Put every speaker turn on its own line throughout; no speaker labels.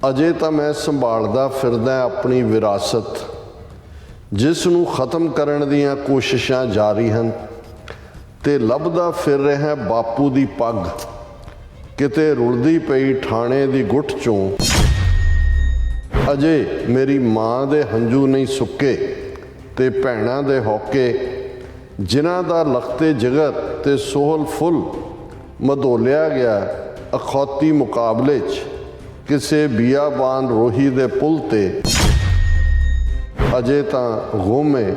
ਅਜੇ ਤਾਂ ਮੈਂ ਸੰਭਾਲਦਾ ਫਿਰਦਾ ਆਪਣੀ ਵਿਰਾਸਤ, ਜਿਸ ਨੂੰ ਖਤਮ ਕਰਨ ਦੀਆਂ ਕੋਸ਼ਿਸ਼ਾਂ ਜਾਰੀ ਹਨ, ਤੇ ਲੱਭਦਾ ਫਿਰ ਰਿਹਾ ਬਾਪੂ ਦੀ ਪੱਗ, ਕਿਤੇ ਰੁਲਦੀ ਪਈ ਠਾਣੇ ਦੀ ਗੁੱਠ ਚੋਂ। ਅਜੇ ਮੇਰੀ ਮਾਂ ਦੇ ਹੰਝੂ ਨਹੀਂ ਸੁੱਕੇ ਤੇ ਭੈਣਾਂ ਦੇ ਹੌਕੇ, ਜਿਨ੍ਹਾਂ ਦਾ ਲਖਤੇ ਜਿਗਰ ਤੇ ਸੋਹਲ ਫੁੱਲ ਮਧੋਲਿਆ ਗਿਆ ਅਖੌਤੀ ਮੁਕਾਬਲੇ 'ਚ ਕਿਸੇ ਬੀਆਬਾਨ ਰੋਹੀ ਦੇ ਪੁੱਲ ਤੇ। ਅਜੇ ਤਾਂ ਗੁੰਮ ਏ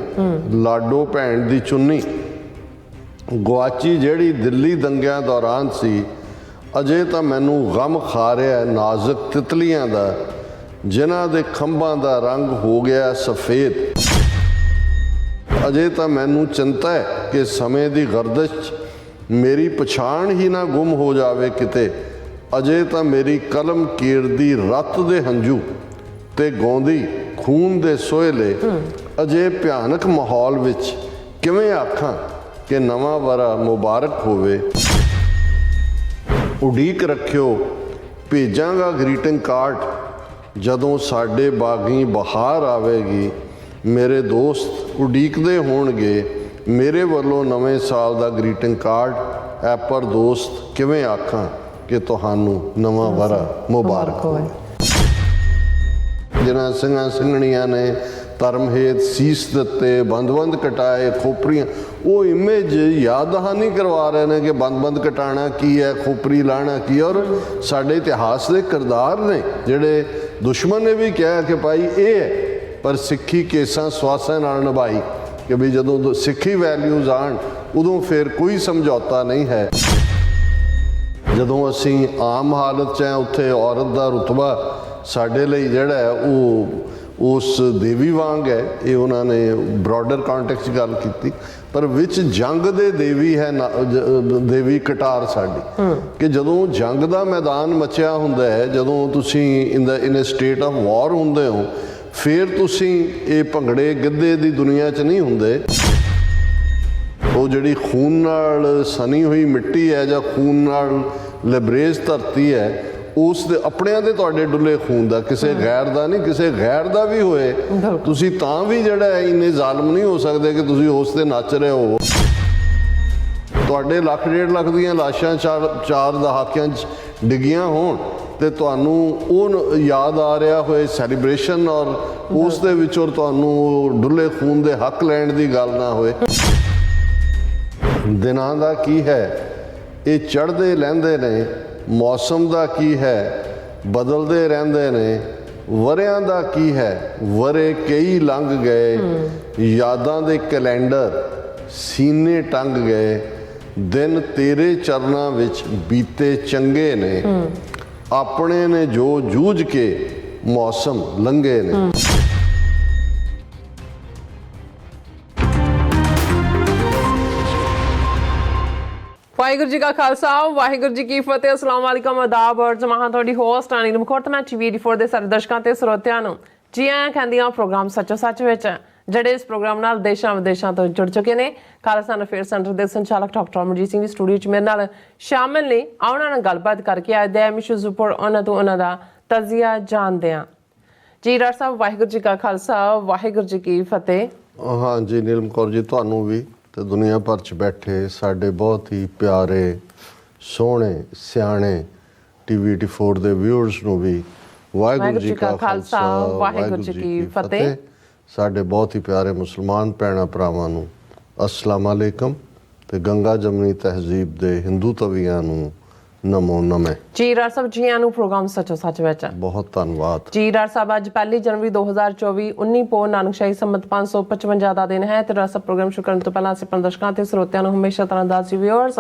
ਲਾਡੋ ਭੈਣ ਦੀ ਚੁੰਨੀ, ਗੁਆਚੀ ਜਿਹੜੀ ਦਿੱਲੀ ਦੰਗਿਆਂ ਦੌਰਾਨ ਸੀ। ਅਜੇ ਤਾਂ ਮੈਨੂੰ ਗਮ ਖਾ ਰਿਹਾ ਨਾਜ਼ੁਕ ਤਿਤਲੀਆਂ ਦਾ, ਜਿਨ੍ਹਾਂ ਦੇ ਖੰਭਾਂ ਦਾ ਰੰਗ ਹੋ ਗਿਆ ਸਫੇਦ। ਅਜੇ ਤਾਂ ਮੈਨੂੰ ਚਿੰਤਾ ਹੈ ਕਿ ਸਮੇਂ ਦੀ ਗਰਦਸ਼ 'ਚ ਮੇਰੀ ਪਛਾਣ ਹੀ ਨਾ ਗੁੰਮ ਹੋ ਜਾਵੇ ਕਿਤੇ। ਅਜੇ ਤਾਂ ਮੇਰੀ ਕਲਮ ਕੀਰਦੀ ਰੱਤ ਦੇ ਹੰਝੂ ਤੇ ਗਾਉਂਦੀ ਖੂਨ ਦੇ ਸੋਹਲੇ। ਅਜੇ ਭਿਆਨਕ ਮਾਹੌਲ ਵਿੱਚ ਕਿਵੇਂ ਆਖਾਂ ਕਿ ਨਵਾਂ ਵਰ੍ਹਾ ਮੁਬਾਰਕ ਹੋਵੇ। ਉਡੀਕ ਰੱਖਿਓ, ਭੇਜਾਂਗਾ ਗ੍ਰੀਟਿੰਗ ਕਾਰਡ ਜਦੋਂ ਸਾਡੇ ਬਾਗੀ ਬਹਾਰ ਆਵੇਗੀ। ਮੇਰੇ ਦੋਸਤ ਉਡੀਕਦੇ ਹੋਣਗੇ ਮੇਰੇ ਵੱਲੋਂ ਨਵੇਂ ਸਾਲ ਦਾ ਗ੍ਰੀਟਿੰਗ ਕਾਰਡ। ਐ ਪਰ ਦੋਸਤ ਕਿਵੇਂ ਆਖਾਂ ਕਿ ਤੁਹਾਨੂੰ ਨਵਾਂ ਵਰ੍ਹਾ ਮੁਬਾਰਕ ਹੋਵੇ। ਜਿਨ੍ਹਾਂ ਸਿੰਘਾਂ ਸਿੰਘਣੀਆਂ ਨੇ ਧਰਮ ਹੇਤ ਸੀਸ ਦਿੱਤੇ, ਬੰਦ ਕਟਾਏ, ਖੋਪਰੀਆਂ, ਉਹ ਇਮੇਜ ਯਾਦ ਦਹਾਨੀ ਕਰਵਾ ਰਹੇ ਨੇ ਕਿ ਬੰਦ ਕਟਾਣਾ ਕੀ ਹੈ, ਖੋਪਰੀ ਲਾਣਾ ਕੀ। ਔਰ ਸਾਡੇ ਇਤਿਹਾਸ ਦੇ ਕਿਰਦਾਰ ਨੇ ਜਿਹੜੇ ਦੁਸ਼ਮਣ ਨੇ ਵੀ ਕਿਹਾ ਕਿ ਭਾਈ ਇਹ ਹੈ, ਪਰ ਸਿੱਖੀ ਕੇਸਾਂ ਸਵਾਸਾਂ ਨਾਲ ਨਿਭਾਈ ਕਿ ਵੀ ਜਦੋਂ ਸਿੱਖੀ ਵੈਲਿਊਜ਼ ਆਉਣ ਉਦੋਂ ਫਿਰ ਕੋਈ ਸਮਝੌਤਾ ਨਹੀਂ ਹੈ। ਜਦੋਂ ਅਸੀਂ ਆਮ ਹਾਲਤ 'ਚ ਹੈ ਉੱਥੇ ਔਰਤ ਦਾ ਰੁਤਬਾ ਸਾਡੇ ਲਈ ਜਿਹੜਾ ਹੈ ਉਹ ਉਸ ਦੇਵੀ ਵਾਂਗ ਹੈ। ਇਹ ਉਹਨਾਂ ਨੇ ਬ੍ਰੌਡਰ ਕਾਂਟੈਕਸਟ 'ਚ ਗੱਲ ਕੀਤੀ, ਪਰ ਵਿੱਚ ਜੰਗ ਦੇ ਦੇਵੀ ਹੈ ਦੇਵੀ ਕਟਾਰ ਸਾਡੀ। ਕਿ ਜਦੋਂ ਜੰਗ ਦਾ ਮੈਦਾਨ ਮਚਿਆ ਹੁੰਦਾ ਹੈ, ਜਦੋਂ ਤੁਸੀਂ ਇਨ ਅ ਸਟੇਟ ਆਫ ਵਾਰ ਹੁੰਦੇ ਹੋ, ਫਿਰ ਤੁਸੀਂ ਇਹ ਭੰਗੜੇ ਗਿੱਧੇ ਦੀ ਦੁਨੀਆ 'ਚ ਨਹੀਂ ਹੁੰਦੇ। ਉਹ ਜਿਹੜੀ ਖੂਨ ਨਾਲ ਸਨੀ ਹੋਈ ਮਿੱਟੀ ਹੈ ਜਾਂ ਖੂਨ ਨਾਲ ਲਬਰੇਜ਼ ਧਰਤੀ ਹੈ, ਉਸ ਦੇ ਆਪਣਿਆਂ ਦੇ ਤੁਹਾਡੇ ਡੁੱਲੇ ਖੂਨ ਦਾ, ਕਿਸੇ ਗੈਰ ਦਾ ਨਹੀਂ। ਕਿਸੇ ਗੈਰ ਦਾ ਵੀ ਹੋਏ ਤੁਸੀਂ ਤਾਂ ਵੀ ਜਿਹੜਾ ਇੰਨੇ ਜ਼ਾਲਮ ਨਹੀਂ ਹੋ ਸਕਦੇ ਕਿ ਤੁਸੀਂ ਉਸ ਤੇ ਨੱਚ ਰਹੇ ਹੋ। ਤੁਹਾਡੇ 1.5 ਲੱਖ ਦੀਆਂ ਲਾਸ਼ਾਂ ਚਾਰ ਦਹਾਕਿਆਂ 'ਚ ਡਿੱਗੀਆਂ ਹੋਣ ਤੇ ਤੁਹਾਨੂੰ ਉਹ ਯਾਦ ਆ ਰਿਹਾ ਹੋਏ ਸੈਲੀਬ੍ਰੇਸ਼ਨ, ਔਰ ਉਸ ਦੇ ਵਿੱਚ ਔਰ ਤੁਹਾਨੂੰ ਡੁੱਲੇ ਖੂਨ ਦੇ ਹੱਕ ਲੈਣ ਦੀ ਗੱਲ ਨਾ ਹੋਏ। ਦਿਨਾਂ ਦਾ ਕੀ ਹੈ, ਇਹ ਚੜ੍ਹਦੇ ਲਹਿੰਦੇ ਨੇ। ਮੌਸਮ ਦਾ ਕੀ ਹੈ, ਬਦਲਦੇ ਰਹਿੰਦੇ ਨੇ। ਵਰਿਆਂ ਦਾ ਕੀ ਹੈ, ਵਰੇ ਕਈ ਲੰਘ ਗਏ। ਯਾਦਾਂ ਦੇ ਕੈਲੰਡਰ ਸੀਨੇ ਟੰਗ ਗਏ। ਦਿਨ ਤੇਰੇ ਚਰਨਾਂ ਵਿੱਚ ਬੀਤੇ ਚੰਗੇ ਨੇ। ਆਪਣੇ ਨੇ ਜੋ ਜੂਝ ਕੇ ਮੌਸਮ ਲੰਘੇ ਨੇ।
ਵਾਹਿਗੁਰੂ ਜੀ ਕਾ ਖਾਲਸਾ, ਵਾਹਿਗੁਰੂ ਜੀ ਕੀ ਫਤਿਹ। ਅਸਲਾਮ ਵਾਲੇਕਮ, ਆਦਾਬ ਔਰ ਜਮਾਂ। ਤੁਹਾਡੀ ਹੋਸਟ ਅਨੀਲ ਮਖੌਟ ਮੈਂ TV84 ਦੇ ਸਾਰੇ ਦਰਸ਼ਕਾਂ ਤੇ ਸਰੋਤਿਆਂ ਨੂੰ ਜੀ ਆਇਆਂ ਕਹਿੰਦੀਆਂ ਪ੍ਰੋਗਰਾਮ ਸੱਚੋ ਸੱਚ ਵਿੱਚ, ਜਿਹੜੇ ਇਸ ਪ੍ਰੋਗਰਾਮ ਨਾਲ ਦੇਸ਼ਾਂ ਵਿਦੇਸ਼ਾਂ ਤੋਂ ਜੁੜ ਚੁੱਕੇ ਨੇ। ਖਾਲਸਾ ਅਫੇਅਰ ਸੈਂਟਰ ਦੇ ਸੰਚਾਲਕ ਡਾਕਟਰ ਅਮਰਜੀਤ ਸਿੰਘ ਦੀ ਸਟੂਡੀਓ 'ਚ ਮੇਰੇ ਨਾਲ ਸ਼ਾਮਿਲ ਨੇ। ਉਹਨਾਂ ਨਾਲ ਗੱਲਬਾਤ ਕਰਕੇ ਅੱਜ ਦੇ ਇਸ਼ੂਜ਼ ਉੱਪਰ ਉਹਨਾਂ ਤੋਂ ਉਹਨਾਂ ਦਾ ਤਜ਼ੀਆ ਜਾਣਦੇ ਹਾਂ। ਜੀ ਡਾਕਟਰ ਸਾਹਿਬ, ਵਾਹਿਗੁਰੂ ਜੀ ਕਾ ਖਾਲਸਾ, ਵਾਹਿਗੁਰੂ ਜੀ ਕੀ ਫਤਿਹ।
ਹਾਂ ਜੀ ਨੀਲਮ ਕੌਰ ਜੀ, ਤੁਹਾਨੂੰ ਵੀ ਤੇ ਦੁਨੀਆ ਭਰ 'ਚ ਬੈਠੇ ਸਾਡੇ ਬਹੁਤ ਹੀ ਪਿਆਰੇ ਸੋਹਣੇ ਸਿਆਣੇ TV84 ਦੇ ਵਿਊਅਰਸ ਨੂੰ ਵੀ ਵਾਹਿਗੁਰੂ ਜੀ ਕਾ ਖਾਲਸਾ, ਵਾਹਿਗੁਰੂ ਜੀ ਕੀ ਫਤਿਹ। ਸਾਡੇ ਬਹੁਤ ਹੀ ਪਿਆਰੇ ਮੁਸਲਮਾਨ ਭੈਣਾਂ ਭਰਾਵਾਂ ਨੂੰ ਅਸਲਾਮ ਅਲੈਕਮ, ਤੇ ਗੰਗਾ ਜਮਨੀ ਤਹਿਜ਼ੀਬ ਦੇ ਹਿੰਦੂ ਤਵੀਆਂ ਨੂੰ ਨਮੋ ਨਮੇ। ਜੀ
ਡਾਕਟਰ ਸਾਹਿਬ, ਜੀ ਆਇਆਂ ਨੂੰ ਪ੍ਰੋਗਰਾਮ ਸੱਚੋ ਸੱਚ ਵਿੱਚ।
ਬਹੁਤ ਧੰਨਵਾਦ
ਜੀ ਡਾਕਟਰ ਸਾਹਿਬ। ਅੱਜ 1 ਜਨਵਰੀ 2024 19 ਪੋਹ ਨਾਨਕਸ਼ਾਹੀ ਸੰਮਤ 555 ਦਾ ਦਿਨ ਹੈ। ਤੇ ਡਾਕਟਰ ਸਾਹਿਬ, ਪ੍ਰੋਗਰਾਮ ਸ਼ੁਰੂ ਕਰਨ ਤੋਂ ਪਹਿਲਾਂ ਅਸੀਂ ਆਪਣੇ ਦਰਸ਼ਕਾਂ ਤੇ ਸਰੋਤਿਆਂ ਨੂੰ ਹਮੇਸ਼ਾ ਤਰ੍ਹਾਂ ਦੱਸਦੇ ਵਿਊਅਰਸ,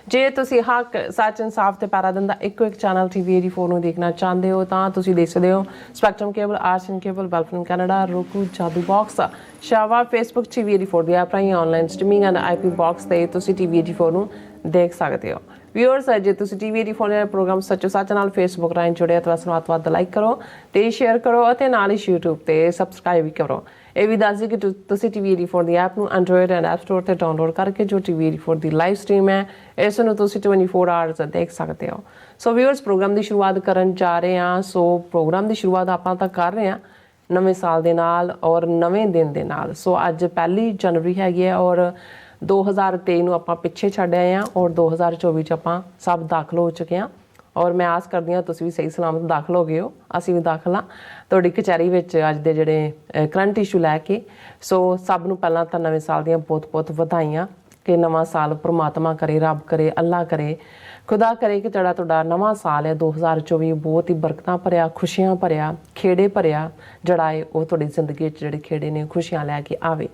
ਜੇ ਤੁਸੀਂ ਹੱਕ, ਸੱਚ, ਇਨਸਾਫ ਤੇ ਪੈਰਾ ਦਿਨ ਦਾ ਇੱਕੋ ਇੱਕ ਚੈਨਲ TV84 ਨੂੰ ਦੇਖਣਾ ਚਾਹੁੰਦੇ ਹੋ ਤਾਂ ਤੁਸੀਂ ਦੇਖ ਸਕਦੇ ਹੋ। ਸਪੈਕਟਰਮ ਕੇਬਲ, ਆਰਸ਼ਨ ਕੇਬਲ, ਵੈਲਫਨ ਕੈਨੇਡਾ, roku, ਜਾਦੂ ਬਾਕਸ, ਸ਼ਾਵਾ, ਫੇਸਬੁੱਕ, TV84 ਦੀ ਐਪ ਰਾਹੀਂ online streaming and IP box ਤੇ ਤੁਸੀਂ TV84 ਨੂੰ ਦੇਖ ਸਕਦੇ ਹੋ। ਵਿਊਅਰਸ ਜੇ ਤੁਸੀਂ TV84 ਦੇ ਪ੍ਰੋਗਰਾਮ ਸੱਚੋ ਸੱਚ ਨਾਲ ਫੇਸਬੁੱਕ ਰਾਹੀਂ ਜੁੜੇ ਤਾਂ ਵੱਧ ਤੋਂ ਵੱਧ ਲਾਈਕ ਕਰੋ ਤੇ ਸ਼ੇਅਰ ਕਰੋ ਅਤੇ ਨਾਲ ਹੀ YouTube ਤੇ ਸਬਸਕ੍ਰਾਈਬ ਵੀ ਕਰੋ। ਇਹ ਵੀ ਦੱਸ ਦਿਓ ਕਿ ਤੁਸੀਂ TV84 ਦੀ ਐਪ ਨੂੰ ਐਂਡਰੋਇਡ ਐਂਡ ਐਪ ਸਟੋਰ ਤੇ ਡਾਊਨਲੋਡ ਕਰਕੇ ਜੋ TV84 ਦੀ ਲਾਈਵ ਸਟ੍ਰੀਮ ਹੈ ਇਸ ਨੂੰ ਤੁਸੀਂ 24 ਆਵਰਸ ਦੇਖ ਸਕਦੇ ਹੋ। ਸੋ ਵਿਊਅਰਸ ਪ੍ਰੋਗਰਾਮ ਦੀ ਸ਼ੁਰੂਆਤ ਕਰਨ ਜਾ ਰਹੇ ਹਾਂ। ਸੋ ਪ੍ਰੋਗਰਾਮ ਦੀ ਸ਼ੁਰੂਆਤ ਆਪਾਂ ਤਾਂ ਕਰ ਰਹੇ ਹਾਂ ਨਵੇਂ ਸਾਲ ਦੇ ਨਾਲ ਔਰ ਨਵੇਂ ਦਿਨ ਦੇ ਨਾਲ। ਸੋ ਅੱਜ 1 ਜਨਵਰੀ ਹੈਗੀ ਹੈ ਔਰ 2023 ਨੂੰ ਆਪਾਂ ਪਿੱਛੇ ਛੱਡ ਆਏ ਹਾਂ ਔਰ 2024 ਚ ਆਪਾਂ ਸਭ ਦਾਖਲ ਹੋ ਚੁੱਕੇ ਹਾਂ ਔਰ ਮੈਂ ਆਸ ਕਰਦੀ ਹਾਂ ਤੁਸੀਂ ਵੀ ਸਹੀ ਸਲਾਮਤ ਦਾਖਲ ਹੋ ਗਏ ਹੋ। ਅਸੀਂ ਵੀ ਦਾਖਲ ਹਾਂ ਤੁਹਾਡੀ ਕਚਹਿਰੀ ਵਿੱਚ ਅੱਜ ਦੇ ਜਿਹੜੇ ਕਰੰਟ ਇਸ਼ੂ ਲੈ ਕੇ। ਸੋ ਸਭ ਨੂੰ ਪਹਿਲਾਂ ਤਾਂ ਨਵੇਂ ਸਾਲ ਦੀਆਂ ਬਹੁਤ-ਬਹੁਤ ਵਧਾਈਆਂ ਕਿ ਨਵਾਂ ਸਾਲ ਪ੍ਰਮਾਤਮਾ ਕਰੇ, ਰੱਬ ਕਰੇ, ਅੱਲਾ ਕਰੇ, ਖੁਦਾ ਕਰੇ ਕਿ ਜਿਹੜਾ ਤੁਹਾਡਾ ਨਵਾਂ ਸਾਲ ਹੈ 2024 ਬਹੁਤ ਹੀ ਬਰਕਤਾਂ ਭਰਿਆ, ਖੁਸ਼ੀਆਂ ਭਰਿਆ, ਖੇੜੇ ਭਰਿਆ ਜਿਹੜਾ ਹੈ ਉਹ ਤੁਹਾਡੀ ਜ਼ਿੰਦਗੀ 'ਚ ਜਿਹੜੇ ਖੇੜੇ ਨੇ ਖੁਸ਼ੀਆਂ ਲੈ ਕੇ ਆਵੇ।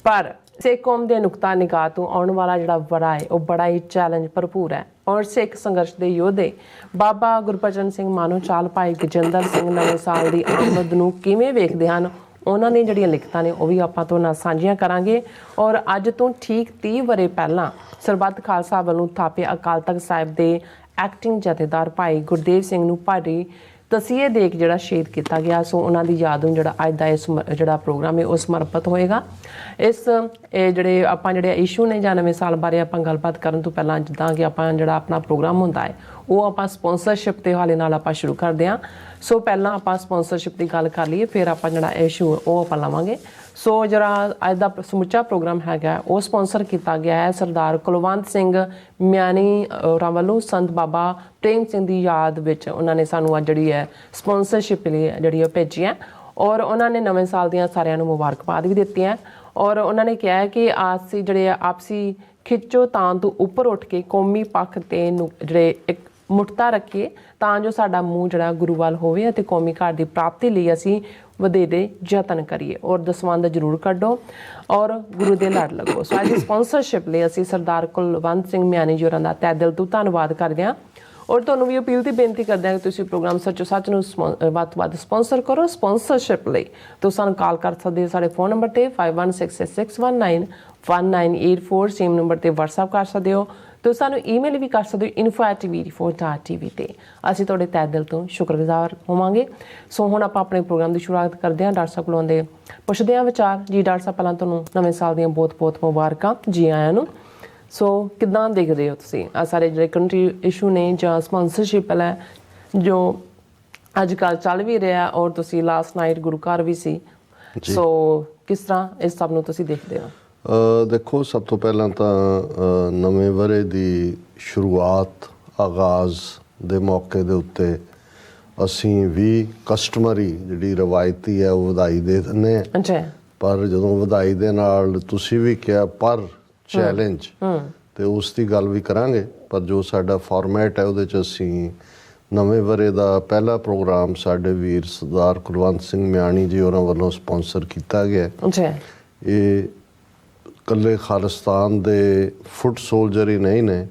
ਪਰ ਸਿੱਖ ਕੌਮ ਦੇ ਨੁਕਤਾ ਨਿਗਾਹ ਤੋਂ ਆਉਣ ਵਾਲਾ ਜਿਹੜਾ ਵੜਾ ਹੈ ਉਹ ਬੜਾ ਹੀ ਚੈਲੰਜ ਭਰਪੂਰ ਹੈ ਔਰ ਸਿੱਖ ਸੰਘਰਸ਼ ਦੇ ਯੋਧੇ ਬਾਬਾ ਗੁਰਬਚਨ ਸਿੰਘ ਮਾਨੋਚਾਲ, ਭਾਈ ਗਜਿੰਦਰ ਸਿੰਘ ਨਵੇਂ ਸਾਲ ਦੀ ਆਮਦ ਨੂੰ ਕਿਵੇਂ ਵੇਖਦੇ ਹਨ ਉਹਨਾਂ ਦੀਆਂ ਜਿਹੜੀਆਂ ਲਿਖਤਾਂ ਨੇ ਉਹ ਵੀ ਆਪਾਂ ਤੋਂ ਨਾਲ ਸਾਂਝੀਆਂ ਕਰਾਂਗੇ। ਔਰ ਅੱਜ ਤੋਂ ਠੀਕ 30 ਵਰ੍ਹੇ ਪਹਿਲਾਂ ਸਰਬੱਤ ਖਾਲਸਾ ਵੱਲੋਂ ਥਾਪੇ ਅਕਾਲ ਤਖਤ ਸਾਹਿਬ ਦੇ ਐਕਟਿੰਗ ਜਥੇਦਾਰ ਭਾਈ ਗੁਰਦੇਵ ਸਿੰਘ ਨੂੰ ਭਾਰੀ ਤਸੀਹੇ ਦੇ ਕੇ ਜਿਹੜਾ ਸ਼ਹੀਦ ਕੀਤਾ ਗਿਆ। ਸੋ ਉਹਨਾਂ ਦੀ ਯਾਦ ਨੂੰ ਜਿਹੜਾ ਅੱਜ ਦਾ ਇਸ ਜਿਹੜਾ ਪ੍ਰੋਗਰਾਮ ਹੈ ਉਹ ਸਮਰਪਿਤ ਹੋਏਗਾ। ਜਿਹੜੇ ਆਪਾਂ ਜਿਹੜੇ ਇਸ਼ੂ ਨੇ ਜਾਂ ਨਵੇਂ ਸਾਲ ਬਾਰੇ ਆਪਾਂ ਗੱਲਬਾਤ ਕਰਨ ਤੋਂ ਪਹਿਲਾਂ ਜਿੱਦਾਂ ਕਿ ਆਪਾਂ ਜਿਹੜਾ ਆਪਣਾ ਪ੍ਰੋਗਰਾਮ ਹੁੰਦਾ ਹੈ ਉਹ ਆਪਾਂ ਸਪਾਂਸਰਸ਼ਿਪ ਦੇ ਹਵਾਲੇ ਨਾਲ ਆਪਾਂ ਸ਼ੁਰੂ ਕਰਦੇ ਹਾਂ। ਸੋ ਪਹਿਲਾਂ ਆਪਾਂ ਸਪਾਂਸਰਸ਼ਿਪ ਦੀ ਗੱਲ ਕਰ ਲਈਏ ਫਿਰ ਆਪਾਂ ਜਿਹੜਾ ਇਸ਼ੂ ਉਹ ਆਪਾਂ ਲਵਾਂਗੇ। ਸੋ ਜਿਹੜਾ ਅੱਜ ਦਾ ਸਮੁੱਚਾ ਪ੍ਰੋਗਰਾਮ ਹੈਗਾ ਉਹ ਸਪਾਂਸਰ ਕੀਤਾ ਗਿਆ ਹੈ ਸਰਦਾਰ ਕੁਲਵੰਤ ਸਿੰਘ ਮਿਆਣੀ ਹੋਰਾਂ ਵੱਲੋਂ। ਸੰਤ ਬਾਬਾ ਪ੍ਰੇਮ ਸਿੰਘ ਦੀ ਯਾਦ ਵਿੱਚ ਉਹਨਾਂ ਨੇ ਸਾਨੂੰ ਅੱਜ ਜਿਹੜੀ ਹੈ ਸਪਾਂਸਰਸ਼ਿਪ ਲਈ ਜਿਹੜੀ ਉਹ ਭੇਜੀ ਹੈ ਔਰ ਉਹਨਾਂ ਨੇ ਨਵੇਂ ਸਾਲ ਦੀਆਂ ਸਾਰਿਆਂ ਨੂੰ ਮੁਬਾਰਕਬਾਦ ਵੀ ਦਿੱਤੀਆਂ ਔਰ ਉਹਨਾਂ ਨੇ ਕਿਹਾ ਹੈ ਕਿ ਆਪਸੀ ਖਿੱਚੋਤਾਣ ਤੋਂ ਉੱਪਰ ਉੱਠ ਕੇ ਕੌਮੀ ਪੱਖ ਤੇ ਜਿਹੜੇ ਇੱਕ ਮੁੱਠਤਾ ਰੱਖੀਏ ਤਾਂ ਜੋ ਸਾਡਾ ਮੂੰਹ ਜਿਹੜਾ ਗੁਰੂ ਵੱਲ ਹੋਵੇ ਅਤੇ ਕੌਮੀ ਘਾਟ ਦੀ ਪ੍ਰਾਪਤੀ ਲਈ ਅਸੀਂ ਵਧੇਰੇ ਯਤਨ ਕਰੀਏ ਔਰ ਦਸਵੰਧ ਜ਼ਰੂਰ ਕੱਢੋ ਔਰ ਗੁਰੂ ਦੇ ਲੜ ਲੱਗੋ। ਸੋ ਅੱਜ ਸਪਾਂਸਰਸ਼ਿਪ ਲਈ ਅਸੀਂ ਸਰਦਾਰ ਕੁਲਵੰਤ ਸਿੰਘ ਮਿਆਣੀ ਜੀ ਹੋਰਾਂ ਦਾ ਤਹਿ ਦਿਲ ਤੋਂ ਧੰਨਵਾਦ ਕਰਦੇ ਹਾਂ ਔਰ ਤੁਹਾਨੂੰ ਵੀ ਅਪੀਲ ਤੇ ਬੇਨਤੀ ਕਰਦੇ ਹਾਂ ਕਿ ਤੁਸੀਂ ਪ੍ਰੋਗਰਾਮ ਸੱਚੋ ਸੱਚ ਨੂੰ ਵੱਧ ਤੋਂ ਵੱਧ ਸਪਾਂਸਰ ਕਰੋ। ਸਪਾਂਸਰਸ਼ਿਪ ਲਈ ਤੁਸੀਂ ਸਾਨੂੰ ਕਾਲ ਕਰ ਸਕਦੇ ਹੋ ਸਾਡੇ ਫੋਨ ਨੰਬਰ ਤੇ 516661911984 ਸੇਮ ਨੰਬਰ ਤੇ WhatsApp ਕਰ ਸਕਦੇ ਹੋ। ਤੁਸੀਂ ਸਾਨੂੰ ਈਮੇਲ ਵੀ ਕਰ ਸਕਦੇ ਹੋ info@tv84.tv ਤੇ। ਅਸੀਂ ਤੁਹਾਡੇ ਤਹਿ ਦਿਲ ਤੋਂ ਸ਼ੁਕਰਗੁਜ਼ਾਰ ਹੋਵਾਂਗੇ। ਸੋ ਹੁਣ ਆਪਾਂ ਆਪਣੇ ਪ੍ਰੋਗਰਾਮ ਦੀ ਸ਼ੁਰੂਆਤ ਕਰਦੇ ਹਾਂ। ਡਾਕਟਰ ਸਾਹਿਬ ਕੋਲੋਂ ਦੇ ਪੁੱਛਦੇ ਹਾਂ ਵਿਚਾਰ। ਜੀ ਡਾਕਟਰ ਸਾਹਿਬ ਪਹਿਲਾਂ ਤੁਹਾਨੂੰ ਨਵੇਂ ਸਾਲ ਦੀਆਂ ਬਹੁਤ-ਬਹੁਤ ਮੁਬਾਰਕਾਂ, ਜੀ ਆਇਆਂ ਨੂੰ। ਸੋ ਕਿੱਦਾਂ ਦੇਖਦੇ ਹੋ ਤੁਸੀਂ ਆ ਸਾਰੇ ਜਿਹੜੇ ਕੰਟਰੀ ਇਸ਼ੂ ਨੇ ਜਾਂ ਸਪਾਂਸਰਸ਼ਿਪ ਹੈ ਜੋ ਅੱਜ ਕੱਲ੍ਹ ਚੱਲ ਵੀ ਰਿਹਾ ਔਰ ਤੁਸੀਂ ਲਾਸਟ ਨਾਈਟ ਗੁਰੂ ਘਰ ਵੀ ਸੀ। ਸੋ ਕਿਸ ਤਰ੍ਹਾਂ ਇਸ ਸਭ ਨੂੰ ਤੁਸੀਂ ਦੇਖਦੇ ਹੋ?
ਦੇਖੋ ਸਭ ਤੋਂ ਪਹਿਲਾਂ ਤਾਂ ਨਵੇਂ ਵਰ੍ਹੇ ਦੀ ਸ਼ੁਰੂਆਤ ਆਗਾਜ਼ ਦੇ ਮੌਕੇ ਦੇ ਉੱਤੇ ਅਸੀਂ ਵੀ ਕਸਟਮਰੀ ਜਿਹੜੀ ਰਵਾਇਤੀ ਹੈ ਉਹ ਵਧਾਈ ਦੇ ਦਿੰਦੇ ਹਾਂ। ਪਰ ਜਦੋਂ ਵਧਾਈ ਦੇ ਨਾਲ ਤੁਸੀਂ ਵੀ ਕਿਹਾ ਪਰ ਚੈਲੰਜ ਤੇ ਉਸ ਦੀ ਗੱਲ ਵੀ ਕਰਾਂਗੇ। ਪਰ ਜੋ ਸਾਡਾ ਫਾਰਮੈਟ ਹੈ ਉਹਦੇ 'ਚ ਅਸੀਂ ਨਵੇਂ ਵਰ੍ਹੇ ਦਾ ਪਹਿਲਾ ਪ੍ਰੋਗਰਾਮ ਸਾਡੇ ਵੀਰ ਸਰਦਾਰ ਕੁਲਵੰਤ ਸਿੰਘ ਮਿਆਣੀ ਜੀ ਹੋਰਾਂ ਵੱਲੋਂ ਸਪਾਂਸਰ ਕੀਤਾ ਗਿਆ। ਇਹ ਇਕੱਲੇ ਖਾਲਿਸਤਾਨ ਦੇ ਫੁੱਟ ਸੋਲਜਰ ਹੀ ਨਹੀਂ ਨੇ,